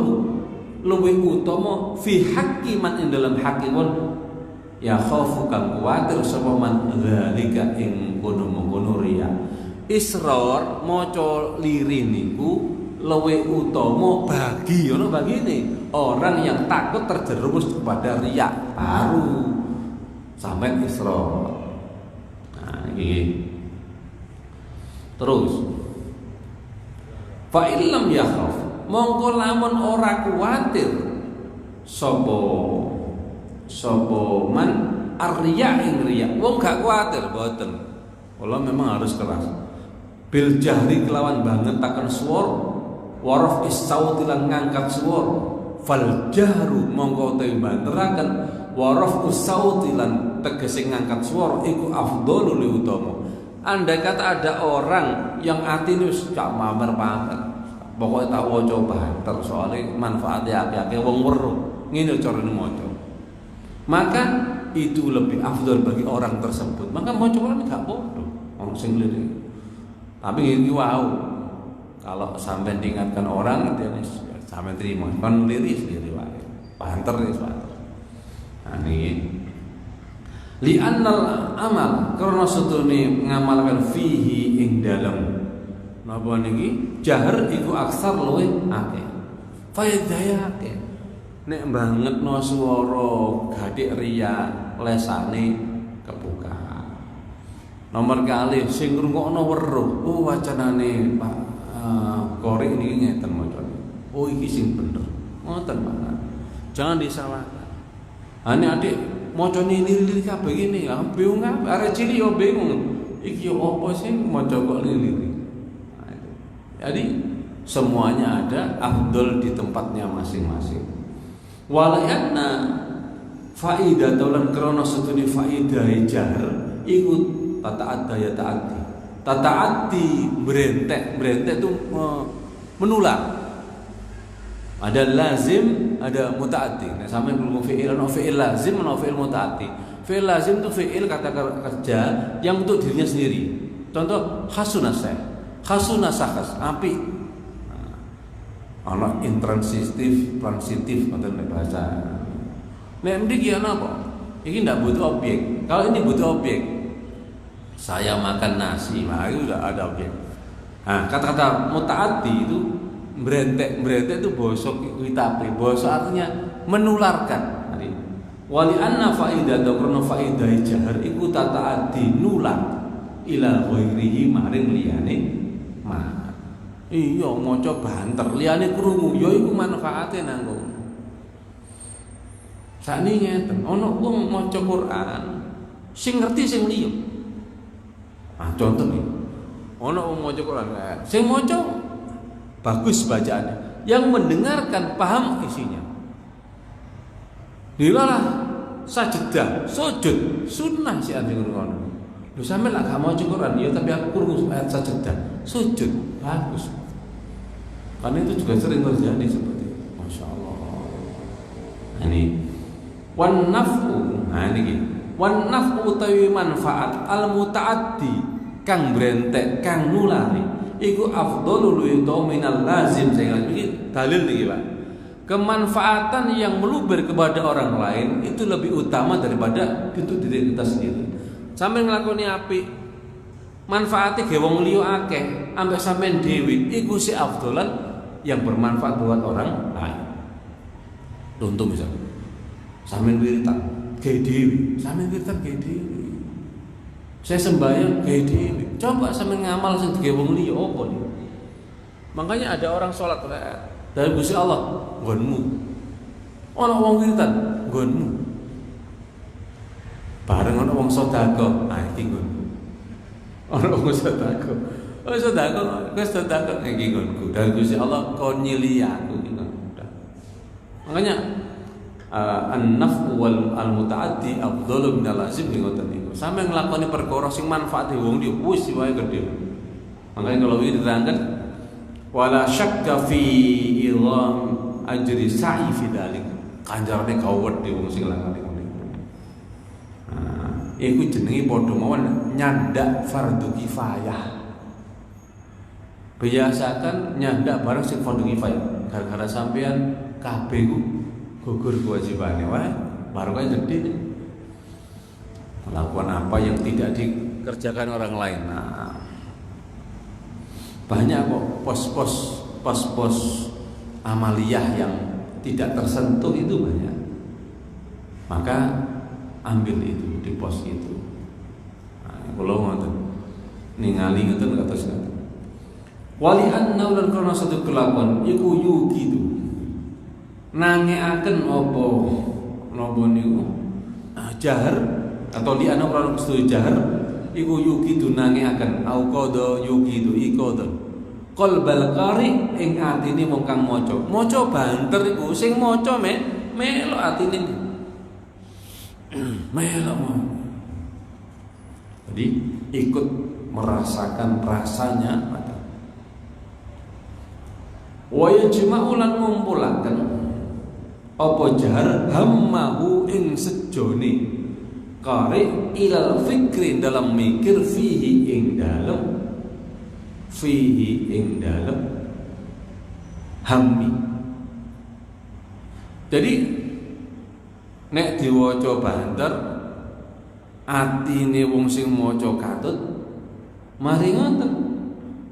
lebih utama fi haqqi man ing dalam haqqipun ya khaufu kang kuwatir sapa man zalika ing kono-kono riya. Israr maca liri niku luwih utama bagi ono bagine orang yang takut terjerumus kepada riya baru sampai israr. Nah iki terus fa illam yakhaf mongko lamun ora kuwatir sapa man arya ing riya wong gak kuwatir mboten kula memang harus keras bil jahri kelawan banget takon swara waraf is-sauti lan ngangkat swara fal jahru mongko te banteraken waraf us-sauti lan tegese ngangkat swara iku afdhalu li utama Andai kata ada orang yang atine wis gak pamer-pamer, pokoknya tak waca banter soalnya manfaatnya akeh-akeh wong weruh, ngene carane maca. Maka itu lebih afdal bagi orang tersebut. Maka maca Quran gak bodoh, ono sing lirik. Tapi ngene wow, kalau sampai diingatkan orang dia sampai terima, kan lirik wae. Banter wis banter. Nah niki li'annal amal karena setune ngamalkan fihi ing dalem napa niki jahar iku aksar luwih akeh faedahe akeh nek bangetno swara gathik riya lesane kebuka. Nomor kalih sing ngrungokno weruh wacanane Pak Kori niki ngeten macane oh iki sing bener ngoten Pak, jangan disalahkan. Ane adik macane lirik kabeh ngene ya bingung arek cilik yo bingung iki yo apa sih maca kok lirik. Jadi semuanya ada afdal di tempatnya masing-masing. Walayana faidah taulan krana setune faidah jahar iku tataati berentek itu menular. Ada lazim, ada mutaati. Nah, sampai belum fi'il, no fi'il lazim, no fi'il mutaati. Fi'il lazim itu fi'il kata kerja yang untuk dirinya sendiri. Contoh hasunasah, hasunasahas, api. Ana intransitif, transitif atau bahasa. Nek mriki ana apa? Iki ndak butuh objek. Kalau ini butuh objek. Saya makan nasi, nah itu udah ada objek. Nah, kata-kata mutaati itu berentek itu bosok witape, bosok artinya menularkan. Wali anna faidah atau karena faidah jahar iku tataati nular ila ghairihi maring liyane mah. Iya maca banter liyane krungu ya iku manfaate nanggo. Sakniki ngeten, ana wong maca Quran sing ngerti sing liya. Ah contoh iki. Ana wong maca Quran sing maca bagus bacaannya, yang mendengarkan paham isinya. Dilalah sajadah, sujud, sunnah si ati ngono. Lho sampe lak gak maca Quran ya tapi aku krungu ayat sajadah, sujud, bagus. Karena itu juga sering terjadi seperti itu. Masya Allah. Ini wan naf'u, nah niki. Wan naf'u utawi manfaat al mutaaddi kang brentek, kang nulari. Iku afdhalul wito minal lazim. Saya ini dalil nih Pak. Kemanfaatan yang meluber kepada orang lain itu lebih utama daripada untuk diri kita sendiri. Sampai nglakoni apik, manfaatnya ge wong liya akeh, ambek sampean dhewe iku si afdhalan yang bermanfaat buat orang lain. Contoh misal, sampean wiritan ge dhewe, sampean wiritan ge dhewe. Saya sembahyang ge dhewe. Coba sampean ngamal sing digawe wong liya apa nih? Makanya ada orang sholat dari Gusti Allah, nggonmu. Ana wong wiritan, nggonmu. Bareng ana wong sedekah, iki nggonmu. Ana wong sedekah. Oh sedekah, kowe sedekah iki nggonku. Dari Gusti Allah kon nyili aku iki nggonku. Makanya an-naf'u wal al-mutaaddi afdhalu min al-lazim ngoten niku. Sampe nglakoni perkara sing manfaate wong liya wis wae gede. Makanya kalau ini diterangkan wala syakka fi idham ajri sa'i fi dzalik. Kanjarane kawet di wong sing lakoni ngono. Nah, iku jenenge padha mawon nyandak fardu kifayah. Biasakan nyandak barang sing fardu kifayah. Gara-gara sampean kabeh gugur kewajibannya, wah baru kan jadi melakukan apa yang tidak dikerjakan orang lain. Nah, banyak kok pos-pos amaliyah yang tidak tersentuh itu banyak. Maka ambil itu di pos itu. Nah, kalau ngoten ningali ngoten kados ngoten. Wali anna lan kana satu kelakuan iku yukidu nangeaken apa napa niku jahar atau li ana ora kudu jahar iku yukidu nangeaken au qada yukidu iqada qalbal qari ing atine wong kang maca banter iku sing maca melok atine melok. Jadi ikut merasakan rasanya mati. Wa yajma'u lan ngumpulaken apa jahar hammahu ing sejone qari ilal fikri dalam mikir fihi ing dalem hammi. Jadi nek diwaca banter atine wong sing maca katut mari ngoten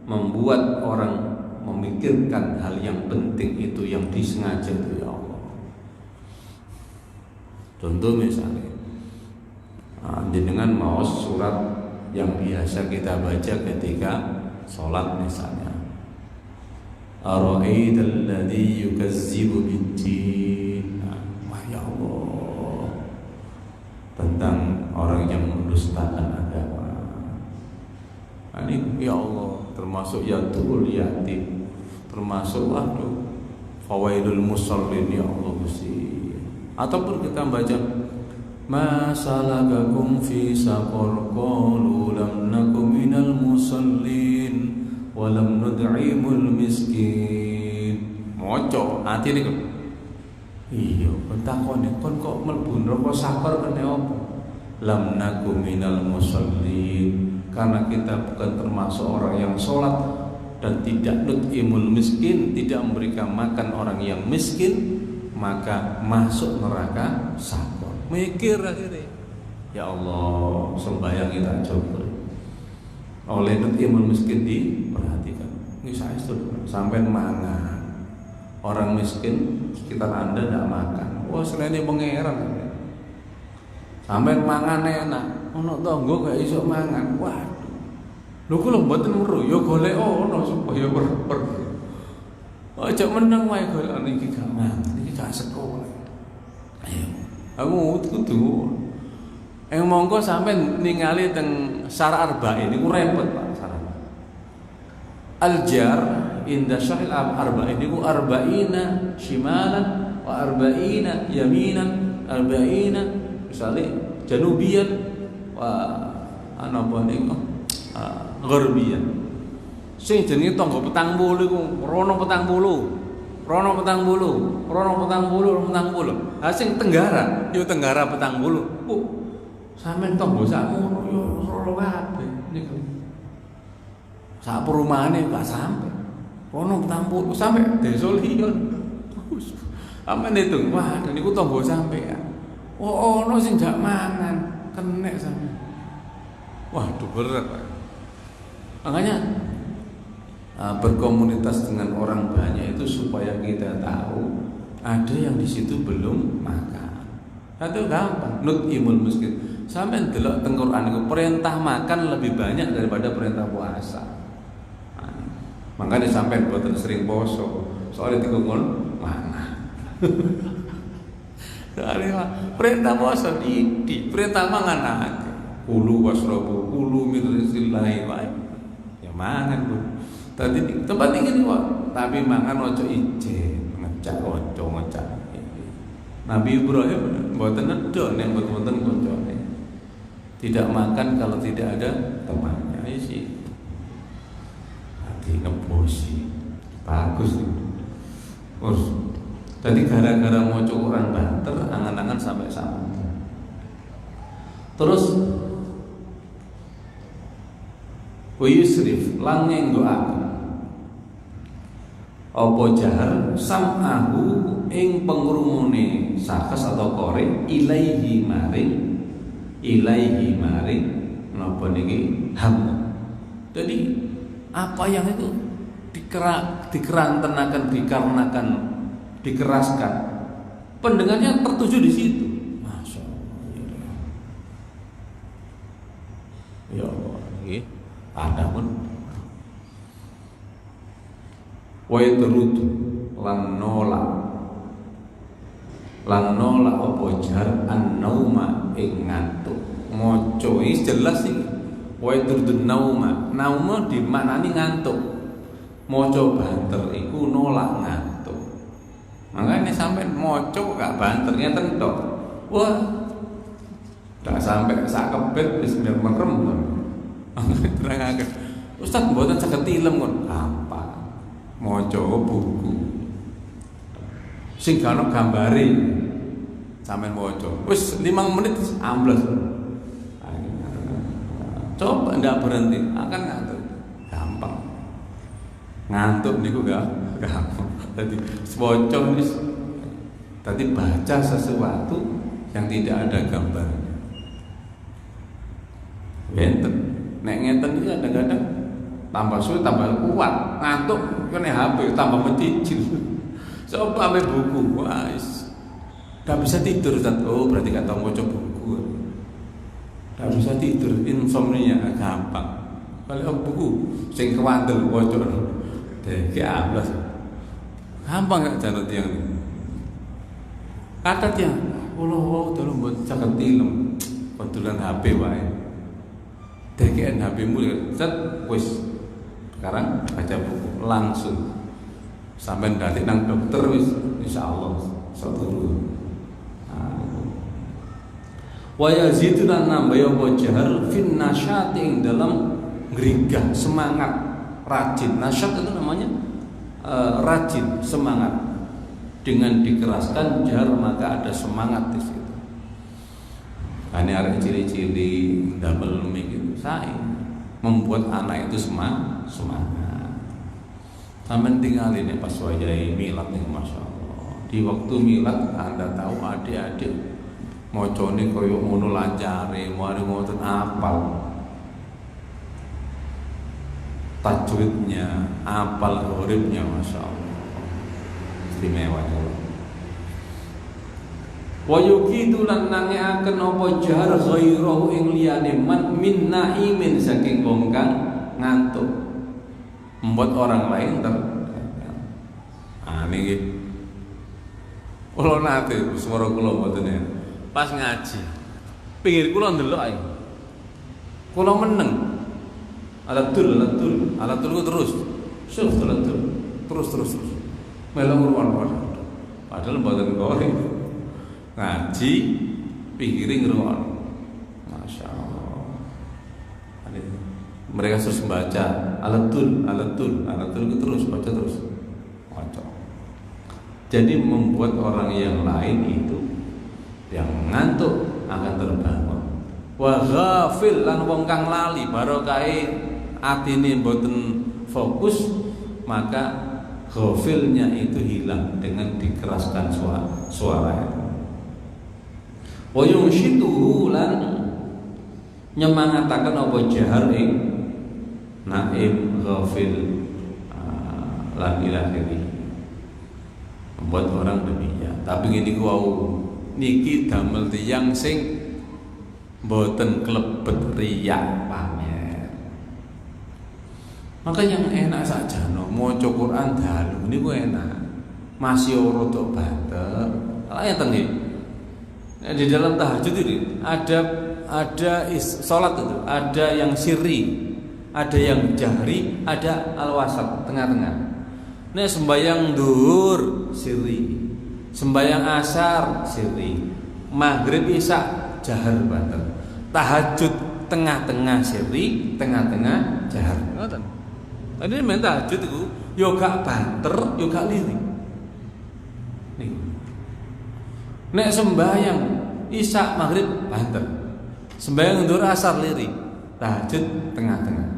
membuat orang memikirkan hal yang penting itu yang disengaja itu ya Allah. Contoh misalnya jenengan maos surat yang biasa kita baca ketika sholat misalnya, ara'aital ladzi yukazzibu bid-din. Ya Allah, tentang orang yang mendustakan agama. Ini ya Allah termasuk yatul yatim, termasuk fawaidul musallin ya Allah Gusti. Ataupun kita baca ma salakakum fi saqar qalu lam nakum minal musallin wa lam nud'imul miskin. Moco atine kok iya takone kon kok mlebu neraka sakar kene apa? Lam nakum minal musallin, karena kita bukan termasuk orang yang sholat dan tidak nut'imul miskin, tidak memberikan makan orang yang miskin, maka masuk neraka sakor. Mikir akhirnya, ya Allah, sembahyang kita coba oleh nut'imul miskin diperhatikan. Ini saya sampai mangan orang miskin sekitar Anda tidak makan. Wah, selain ini pangeran. Sampai mangan enak, ono tanggo gak iso mangan. Waduh. Lho kula mboten weruh, ya golek ono supaya per. Aja meneng wae golek iki gak mangan, iki gak sekolah. Ayo. Aku kudu. Monggo sampean ningali teng Syarah Arba'in niku repot Pak Syarah. Al-jar inda syarh al-arba'in niku arba'ina shimalan wa arba'ina yaminan, arba'ina misalnya janubian wa apa niku gharbian. Sing jenenge tangga 40 iku rono 40. Ha sing tenggara yo tenggara 40. Sampeyan tangga sakmono yo rono kabeh niku. Sak perumahane gak sampe. Rono 40 sampe desa liya. Amen itu. Wah, niku tangga sampean. Oh, ono sing gak mangan, kenek sampe. Waduh berat, Pak. Makanya berkomunitas dengan orang banyak itu supaya kita tahu ada yang di situ belum makan. Itu gampang. Nut'imul miskin. Sampai delok teng Quran itu perintah makan lebih banyak daripada perintah puasa. Makanya sampai boten sering poso. Soalnya dikongkon mangan. Perintah puasa di perintah mangan aja. Kulu wasrobu, kulu min rizqillahi wae. Ya mangan Bu. Tadi tempat ini Pak, tapi mangan ojo ijen, ngecak ojo ngecak. Nabi Ibrahim mboten nedon nek mboten koncone. Tidak makan kalau tidak ada temannya. Isi. Hati ngebosi. Bagus nih. Terus jadi gara-gara maca Quran banter angan-angan sampai sama. Terus wa yusrif lan ngenggoaken apa jahar sam'ahu ing pengrumune sakes atau qori ilaihi maring napa niki ham. Jadi apa yang itu dikerantenakan dikarenakan dikeraskan pendengarnya tertuju di situ. Masya Allah. Ya Allah, nggih. Ada pun wa yatrudu lan nolak apa jar an-nauma ing ngantuk. Maca iki jelas iki. Wa yatrudu nauma dimaknani ngantuk. Maca banter iku nolak ngantuk. Makanya sampai maca gak banter ngeten tok. Wah. Gak sampai sak kebet wis merem. Terangaken. Ustaz mboten saged tilem kon. Gampang. Maca buku. Sing gak ono gambare. Sampeyan maca. Wis 5 menit ambles. Coba ndak berhenti, akan ngantuk. Gampang. Ngantuk niku gampang. Jadi maca wis. Tadi baca sesuatu yang tidak ada gambarnya. Benten. Nek ngeten iki kadang-kadang tambah suwe tambah kuat, ngantuk kene HP tambah mencicil. Coba ambil buku, wah gak bisa tidur Ustaz. Oh, berarti gak tau maca buku. Gak bisa tidur, insomnia gampang. Kalau buku sing kewandel maca dek ablas. Gampang gak janut yang ini. Kata dia, Allah tolong buat saged tilem. Kontulan HP wae. Dekean HP-mu set wis. Sekarang baca buku langsung. Sampai nanti nang dokter wis insyaallah saturu. Wa yazidu lan nambah apa jahar fin nasyati ing dalam ngrigah semangat rajin. Nasyat itu namanya rajin, semangat. Dengan dikeraskan jahar maka ada semangat di situ. Ini arek cili-cili double mic itu saya membuat anak itu semangat. Sampai tinggal ini pas wajah milad nih, masya Allah. Di waktu milad Anda tahu adik-adik mocone koyo ngono lancare, mari ngoten apal tajwidnya, apal hurufnya, masya Allah. Istimewa ya Allah. Wa yuqidu lan nangeaken apa jahar ghairahu ing liyane man min naimin saking wong kang ngantuk. Membuat orang lain niki. Kula nate swara kula mboten ya. Pas ngaji. Pinggir kula ndelok ae. Kula meneng. Alatul ku terus. Syuf alatul. Terus. Melong ruwan. Padahal mboten kore. Ngaji pikirin ngeruan, masya Allah. Mereka terus membaca alatul itu terus baca. Jadi membuat orang yang lain itu yang ngantuk akan terbangun. Wa ghafil lan wong kang lali barokahe atine mboten fokus, maka ghafilnya itu hilang dengan dikeraskan suara. Wa yunshiduhu lan nyemangataken apa jahar ing naim ghafil lan ilahi. Membuat orang demikian. Tapi ngene ku niki damel tiyang sing mboten klebet riya pamer. Maka yang enak saja maca Quran dalu niku enak. Masih rada banter. Ayat nggih. Di dalam tahajud ini ada sholat itu, ada yang sirri, ada yang jahri, ada al-wasat, tengah-tengah. Nah, sembahyang duhur sirri, sembahyang asar sirri, maghrib isya jahar banter, tahajud tengah-tengah sirri, tengah-tengah jahar. Tadi main tahajud itu, yoga banter, yoga lirik. Nih. Nek sembahyang isya maghrib banter, sembahyang zuhur asar lirik, tahajud tengah-tengah.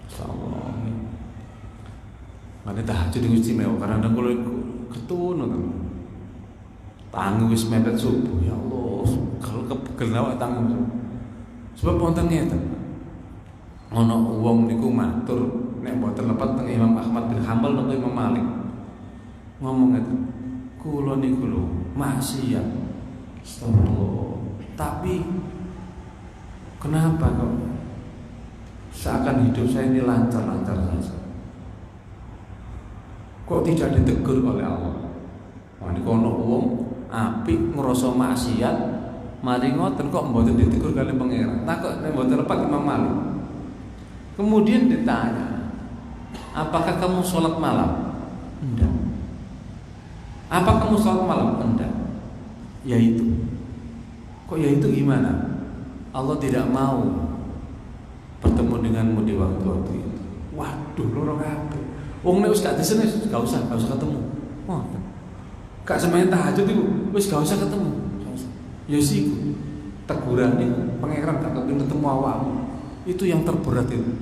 Insyaallah. Mane tahajud itu istimewa karena kalau ketunu tangi wis mepet subuh, ya Allah, kalau kepegel awak tangi. Sebab wonten ngeten. Ana wong niku matur nek mboten lepat teng Imam Ahmad bin Hanbal napa Imam Malik. Ngomong ngeten. Kula niku lho maksiat. Astagfirullah. Tapi kenapa kok seakan hidup saya ini lancar-lancar saja? Kok tidak ditegur oleh Allah? Wah niku ana wong apik ngrasa maksiat, mari ngoten kok mboten ditegur kali pangeran. Takok nek mboten lepat Imam Malik. Kemudian ditanya, apakah kamu sholat malam? Enggak. Apa kamu sholat malam? Enggak. Yaitu. Kok yaitu gimana? Allah tidak mau denganmu di waktu-waktu itu. Waduh, loro kabeh. Wong nek wis gak disene gak usah ketemu. Wah. Gak semen tahajud iku wis gak usah ketemu. Ya siku. Teguran niku pangeran gak kepengin ketemu awakmu. Itu yang terberat itu.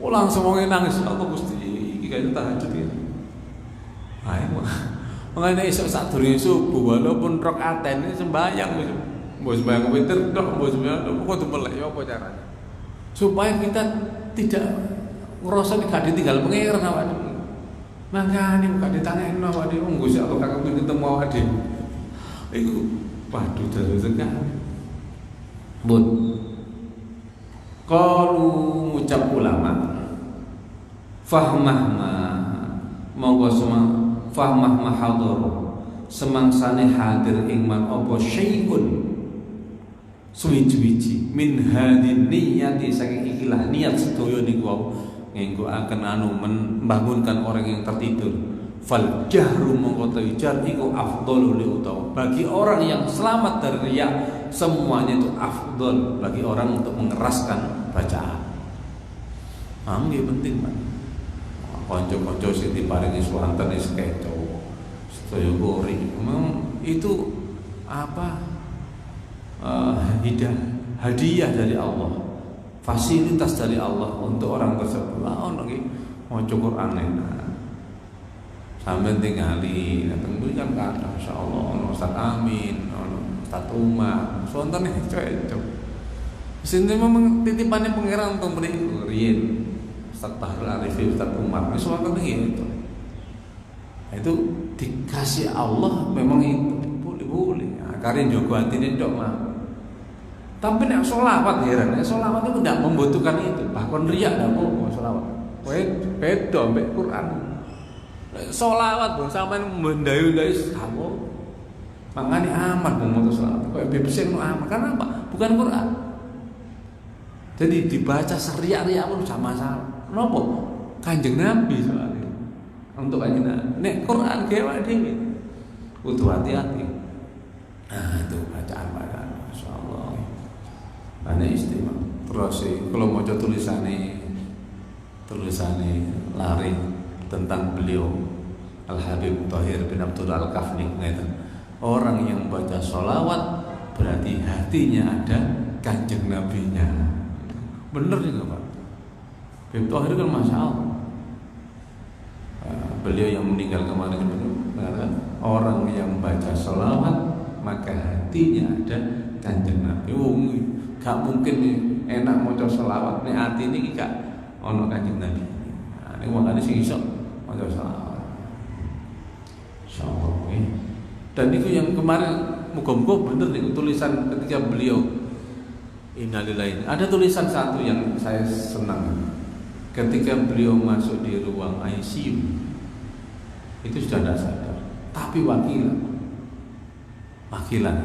Oh langsung wong nangis, apa Gusti iki kaya tahajud ya. Ayo. Mengene esuk sadurunge subuh walaupun rakaat ini sembahyang wis. Mbok sembahyang witir tok, mbok sembahyang kudu melek ya apa caranya. Supaya kita tidak ngerasa gak ditinggal pangeran awak dhewe. Mangkane gak ditangekno awak dhewe wong Gusti Allah gak kepengin ketemu awak dhewe. Iku waduh dalu sekali. Bun. Qalu ngucap ulama fahmahma monggo fahmah mahadhar semangsane hadir ing man apa syai'un suwi-wiji min hadin niyati saking ikilah niat sedaya niku ngenggo akan membangunkan orang yang tertidur fal jahru mongko jar iku afdhalul utawa bagi orang yang selamat dari riya semuanya itu afdal bagi orang untuk mengeraskan bacaan. Nggih penting, Pak. Kanca-kanca sing diparingi swanten wis keco. Sedaya gori. Memang itu apa? Hadiah dari Allah. Fasilitas dari Allah untuk orang tersebut. Ono nggih maca Quran enak. Sampai tinggali, datang beli kan kata, insyaallah, ono Ustaz Amin, ono Ustaz Umar, sonten itu. Sini memang titipannya pangeran untuk beri riyen, Ustaz Bahrul Arifin, Ustaz Umar, sonten itu. Itu dikasih Allah memang itu boleh. Karin jogo atine ndok mah. Tapi nek selawat heran, nek selawat itu tidak membutuhkan itu, bahkan riya ndak mau selawat. Kowe beda mbek Quran. Sholawat bang, sampai mendayu-dayu kamu makanya aman bang mau sholawat kayak bebesin aman, karena apa? Bukan Quran. Jadi dibaca seriak-riak pun sama-sama. Kenapa? Kanjeng Nabi soalnya untuk kanjeng Nabi. Nek Quran kewa dewi, butuh hati-hati. Nah itu bacaan-bacaan, masya Allah. Banyak istimewa. Terus kalau mau tulisannya lari tentang beliau Al-Habib Thahir bin Abdul Al-Kafni gitu. Orang yang baca sholawat berarti hatinya ada kanjeng nabinya. Bener juga Pak. Habib Thahir kan masya Allah. Beliau yang meninggal kemarin mengatakan orang yang baca sholawat maka hatinya ada kanjeng nabi. Gak mungkin enak baca sholawat nih hati ini gak ono kanjeng nabi. Nah, ini makanya sih iso maca sholawat. Insyaallah. Dan itu yang kemarin muga-muga bener nih tulisan ketika beliau innalillahi. Ada tulisan satu yang saya senang. Ketika beliau masuk di ruang ICU itu sudah tidak sadar. Tapi wakilan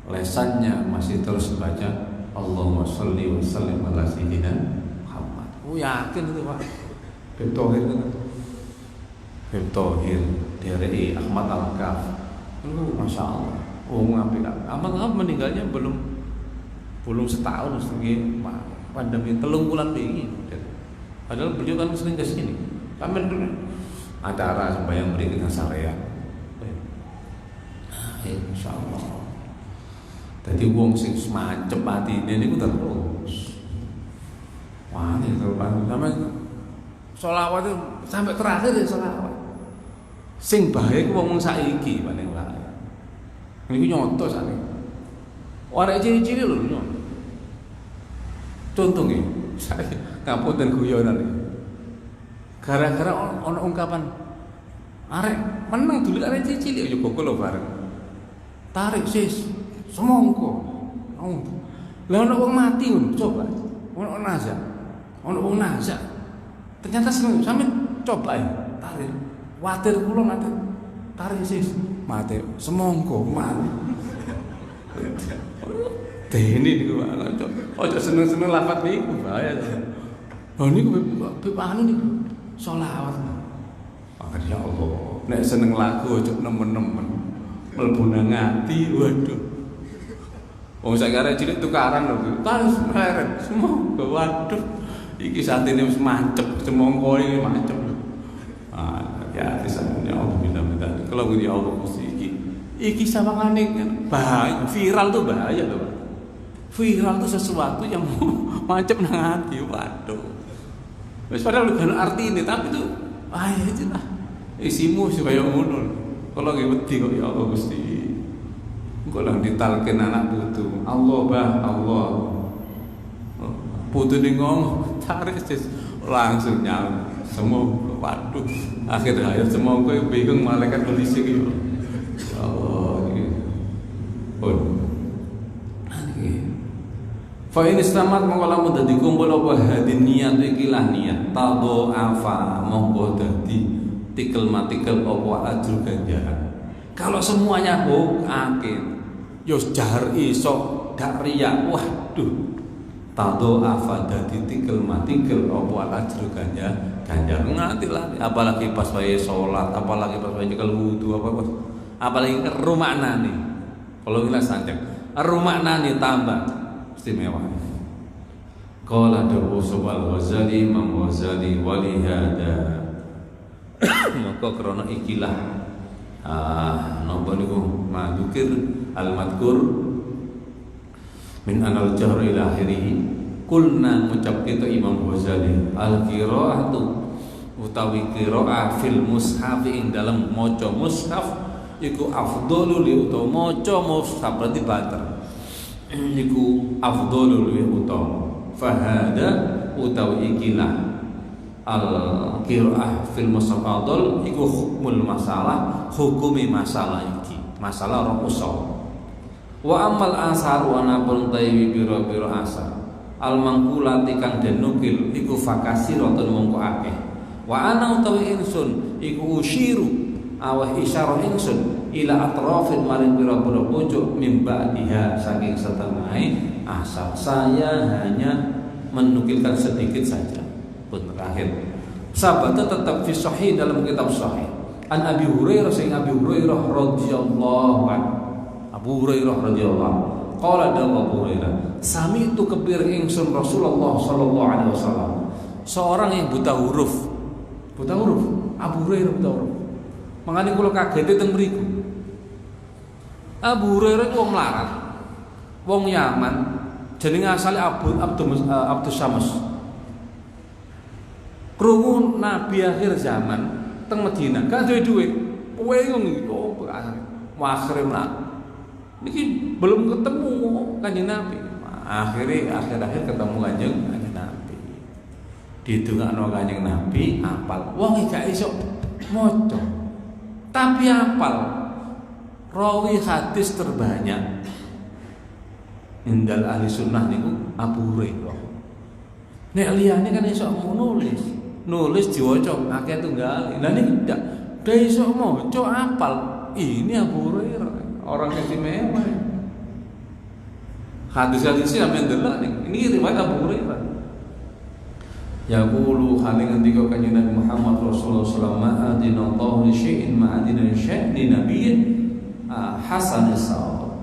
lesannya masih terus baca Allahumma sholli wa sallim ala sayyidina Muhammad. Yakin itu Pak. Habib Thahir kan. Habib Thahir dari Ahmad Al-Kaf. Masya Allah. Ngapik. Ahmad Al-Kaf meninggalnya belum setahun setengah pandemi 3 bulan begini. Padahal beliau kan sering ke sini. Kami dulu acara sembahyang berikutnya syariat. Insya Allah. Jadi wong sing semacam atine niku terus. Wah, ini terus sampai sholawat itu sampai terakhir ya sholawat. Sing bahaya ku wong saiki paling bahaya. Niku nyontoh sakniki. Arek ciri-ciri lho nyontoh. Contoh nggih, saya ngapunten guyonan iki. Gara-gara ono ungkapan arek menang dulu arek ciri-ciri yo kok lho bareng. Tarik sis, semongko. Lah ono wong mati ngono, coba. Ono nazak. Ono wong nazak. Ternyata sampe coba ya, tarik. Watir kula nanti tarik sis, mati. Semongko mati. Dene niku ojo seneng-seneng lafaz niku bahaya. Oh niku anu niku sholawat. Ya Allah, nek seneng lagu ojo nemen-nemen. Mlebu nang ati, waduh. Wong sak arek cilik tukaran lho. Terus meret semua waduh. Iki saat ini wis mancep, semongko iki mancep. Ya disambungnya Allah minta. Kalau ya Allah mesti iki sawangane kan bahaya, viral tuh bahaya loh. Viral tuh sesuatu yang mancep nang hati, waduh. Wis padahal kan arti ini tapi tuh itu lah. Isimu supaya ngono. Kalau nggih wedi kok ya Allah Gusti. Engko lang ditalken anak putu. Allah. Putu ning ngomong tarik langsung nyam. Semua waduh. Akhir hayat semua kowe bingung malaikat polisi iki. Allah iki. Pun. Fa in istamat mongko lamun dadi kumpul apa hadin niat iki lah niat tado afa mongko dadi tikel matikel apa ajur ganjaran. Kalau semuanya akhir yo jar iso dak riya waduh tado afa dadi tikel matikel apa ajur ganjaran nganti lah apalagi pas wae salat apalagi pas wae nyekel wudu apalagi rumaknane kalau ngilas sanjang rumaknane tambah istimewa. Qala dawu subal Ghazali Imam Ghazali walihada maka krana ikilah napa niku madzukir al-madkur min anal jahr ila akhirih kulna ngucap kita Imam Ghazali al-qiraatu utawi qiraah fil mushaf ing dalam maca mushaf iku afdhalu li utawa maca mushaf berarti bater iku afdhalul utama fahada utawi ikilah al-qiraah fil musafadul iku hukmul masalah hukumi masalah iki masalah rumusah wa amal asar wa napun taywi biro asar al-mangkulati kang den nukil iku fakasiratun mongko akeh wa ana utawi ingsun iku usyiru awah isyarah ingsun ila atrafin maring pira-pira pucuk mimba diha saking setengah asal saya hanya menukilkan sedikit saja pun terakhir sahabat tetap fi sahih dalam kitab sahih an Abi Hurairah sing Abi Hurairah radhiyallahu anhu Abu Hurairah radhiyallahu qala dawu Abu Hurairah sami itu kebir ingsun Rasulullah sallallahu alaihi wasallam seorang yang buta huruf Abu Hurairah buta huruf mangane kula kaget teng mriku Abu Hurairah itu wong melarat, wong Yaman, jenenge asale Abdus Syams. Krungu Nabi akhir zaman teng Madinah, gak duwe dhuwit. Wengong iki akhire niki belum ketemu Kanjeng Nabi. Akhir ketemu Kanjeng Nabi. Didongakno Kanjeng Nabi apal. Wong gak iso maca. Tapi apal. Rawi hadis terbanyak indal ahli sunnah niku Abu Hurairah. Nek liyane kan iso nulis diwaca akeh tunggal. Lah niki ndak iso maca apal. Ini Abu Hurairah, orang istimewa. Hadis-hadis sampeyan delok ini riwayat Abu Hurairah. Yaqulu haling ngendika kanjeng Nabi Muhammad Rasulullah sallallahu alaihi wasallam ma'adina li syai'in ma'adina syai'in nabiyyin hasan as-sawab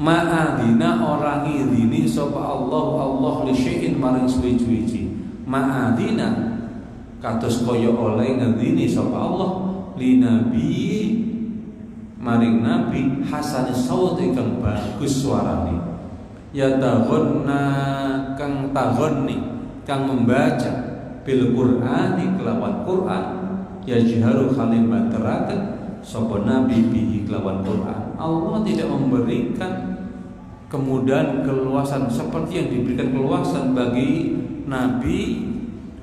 ma'adina orang ngidini sapa Allah li syai'in maring suwi-suwi ma'adina kados kaya oleh ngidini sapa Allah li nabi maring nabi hasan as-sawab kang bagus suarane ya taghonna kang taghonni kang membaca bil Qur'ani kelawan Qur'an ya jiharu kalimat terakan sapa nabi bihi kelawan Quran. Allah tidak memberikan kemudahan keluasan seperti yang diberikan keluasan bagi nabi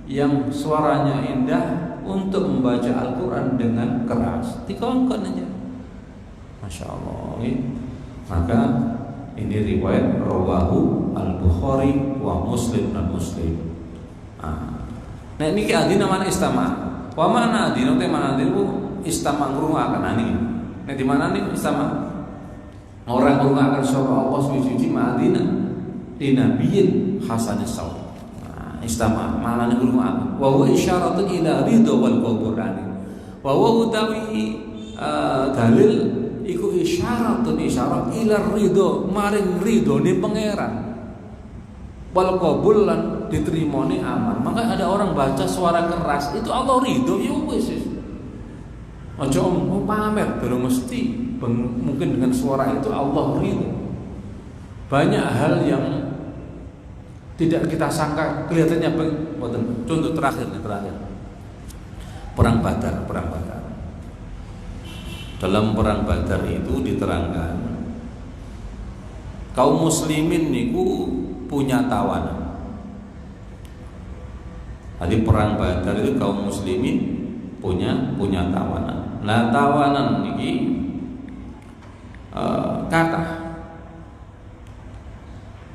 yang suaranya indah untuk membaca Al-Qur'an dengan keras. Dikongkon aja. Masya Allah. Maka ini riwayat rawahu Al-Bukhari wa Muslim dan Muslim. Nah ini adina mana istama. Wa mana adina te mana adina istama ngrungokaken ani. Nek di mana nih istama? Orang ngrungokaken sapa Allah suci ma'adina di nabiyyin hasanis sawab. Istama malane ngrungokaken. Wa huwa isyaratun ila ridha wal Qur'ani. Wa huwa utawi dalil iku isyarat ila ridha maring ridhone pangeran. wal qabul lan diterimone aman. Maka ada orang baca suara keras itu Allah ridho ya wis. Aja omong pamer durung mesti mungkin dengan suara itu Allah ridho. Banyak hal yang tidak kita sangka kelihatannya contoh terakhir. Perang Badar. Dalam perang Badar itu diterangkan kaum muslimin niku punya tawanan. Tadi perang Badar itu kaum muslimin punya tawanan. Nah, tawanan niki kata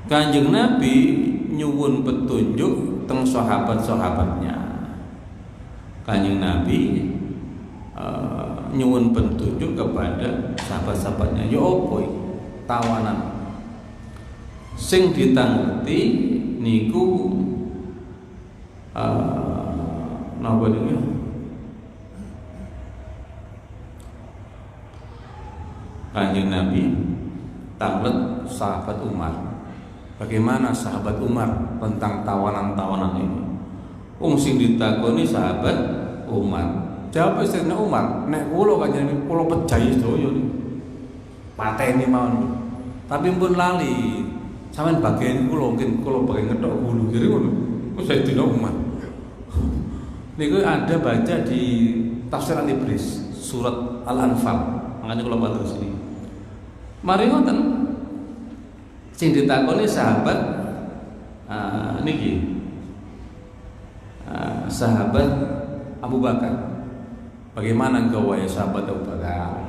Kanjeng Nabi nyuwun petunjuk teng sahabat-sahabatnya. Kanjeng Nabi nyuwun petunjuk kepada sahabat-sahabatnya. Ya opo tawanan sing ditangerti niku napa niku Kanjeng Nabi tanglet sahabat Umar. Bagaimana sahabat Umar tentang tawanan-tawanan ini? Sing ditakoni sahabat Umar. Jawab Sayyidina Umar, nek kula Kanjeng Nabi kula pejahi sedaya pateni mawon. Tapi pun lali. Sampeyan bagian kula mungkin kula bagian ngethok bulu kiri ngono. Sayyidina Umar. Niku ada baca di tafsir Al-Ibris surat Al-Anfal. Makanya kula matur sini. Mari ngoten. Sing ditakoni sahabat niki sahabat Abu Bakar. Bagaimana engkau wahai sahabat Abu Bakar?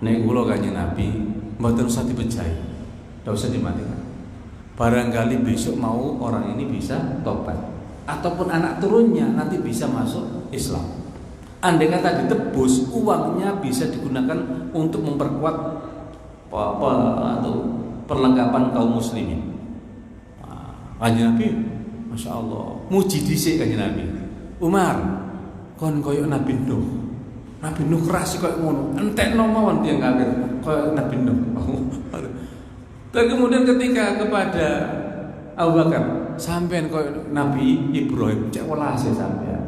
Nek kula Kanjeng Nabi mboten usah dipejahi. Ndak usah dimatikan. Barangkali besok mau orang ini bisa tobat ataupun anak turunnya nanti bisa masuk Islam. Andai kata ditebus, uangnya bisa digunakan untuk memperkuat atau perlengkapan kaum muslimin. Kanjeng Nabi, Masya Allah, muji dhisik Kanjeng Nabi. Umar, kon koyo Nabi Nuh. Nabi Nuh keras koyo ngono. Entekno mawon tiyang kafir koyo Nabi Nuh. Dan kemudian ketika kepada Abu Bakar, sampean koyo Nabi Ibrahim, cek welase sampean.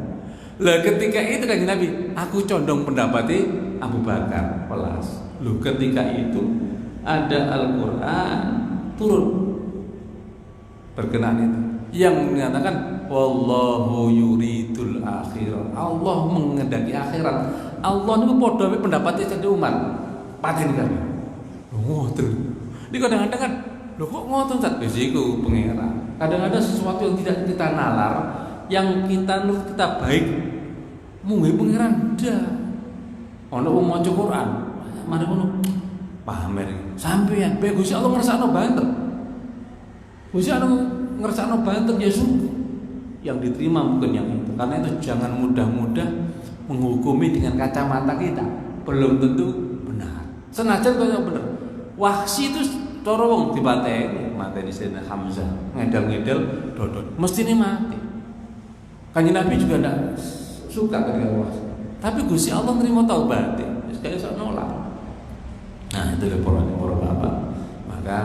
Lah ketika itu Kanjeng Nabi, aku condong pendapati Abu Bakar welas. Loh ketika itu ada Al-Quran turun berkenaan itu yang menyatakan wallahu yuridul akhirah. Allah mengendaki akhirat. Allah niku padha pendapat Sayyidina Umar. Pateni kami. Ngoten. Ini kadang-kadang kan lho kok ngoten Ustaz? Wis iku pangeran. Kadang-kadang sesuatu yang tidak kita nalar, yang kita menurut kita baik, mungkin pangeran ndak. Ono wong maca Quran, mari ngono pamer sampeyan pe Gusti Allah ngersakno banter. Gusti Allah ngersakno banter ya sungguh. Yang diterima bukan yang itu. Karena itu jangan mudah-mudah menghukumi dengan kacamata kita. Belum tentu benar. Senajan kaya bener. Wahsi itu cara wong dipateni, mateni Sayyidina Hamzah, ngedel-ngedel dodot. Mestine mati. Kanjeng Nabi juga tidak suka ketika Wahsi. Tapi Gusti Allah nerima taubat. Wis kaya iso nolak. Nah, itu para bapak. Maka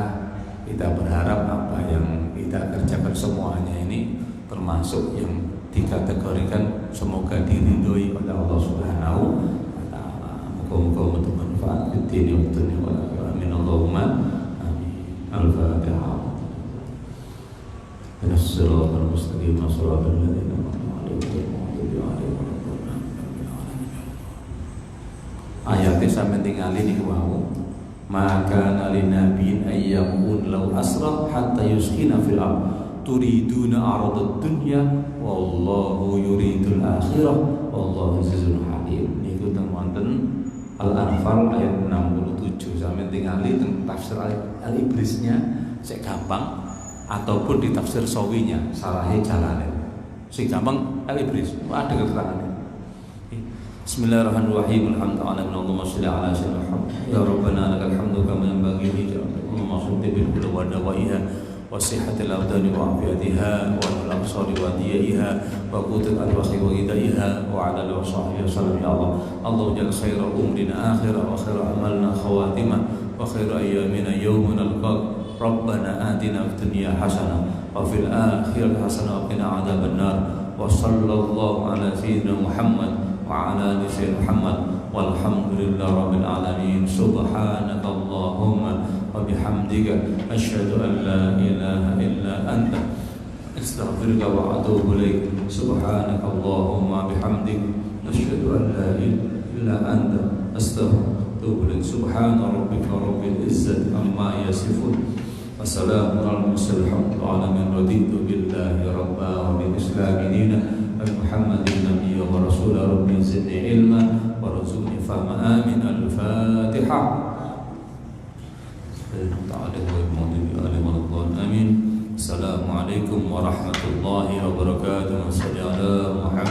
kita berharap apa yang kita kerjakan semuanya ini termasuk yang dikategorikan semoga diridhoi oleh Allah Subhanahu wa taala. Muga-muga bermanfaat di dunia wa dunia wal akhirah. Amin Allahumma amin. Al-Fatihah. As-siratal mustaqim siratal ladzina an'amta 'alaihim. Ayatnya sampai tinggalin niku wau. Maka nali nabiin ayyamun law asra hatta yuskina fil ard turiduna aradad dunya wallahu yuridul akhirah wallahu azizul hakim. Niku teng wonten Al-Anfal ayat 67 sampai tinggali teng tafsir Al-Ibrisnya sik gampang ataupun di tafsir Sawinya salahe jalane. Sing gampang Al-Ibris ada keterangannya. Bismillahirrahmanirrahim. Alhamdulillah sholli ala sayyidina Muhammad. Ya Rabbana lakal hamdu kama yanbaghi li jalalihi bil qulub wa dawaiha wa sihhatil abdani wa afiyatiha wa al-absari wa diyaiha wa qutul al-wahyi wa hidayha wa ala alihi wa sahbihi wasallam. Ya Allah, Allahu jalla khairu umrina akhirah wa khairu amalna khawatimah wa khairu ayyamina yawma nalqak Rabbana atina fid dunya hasanah wa fil akhirati hasanah wa qina adzabannar. Wa sallallahu ala sayyidina Muhammad wa ala ali sayyidina Muhammad walhamdulillahi rabbil alamin. Subhanakallahumma wa bihamdika asyhadu an la ilaha illa anta astaghfiruka wa atubu ilaik. Subhanakallahumma bihamdik asyhadu an la ilaha illa anta astaghfiruka. Subhana rabbika rabbil izzati amma yasifun. Wassalamu ala mursalin alamin. Raditu billahi rabba wa bil islami dina wa Muhammadin nabiyya wa rasula. Rabbi zidni ilma wa rzuqni fahma. Amin. Al-Fatihah. Amin. Assalamualaikum warahmatullahi wabarakatuh. Sallallahu alaihi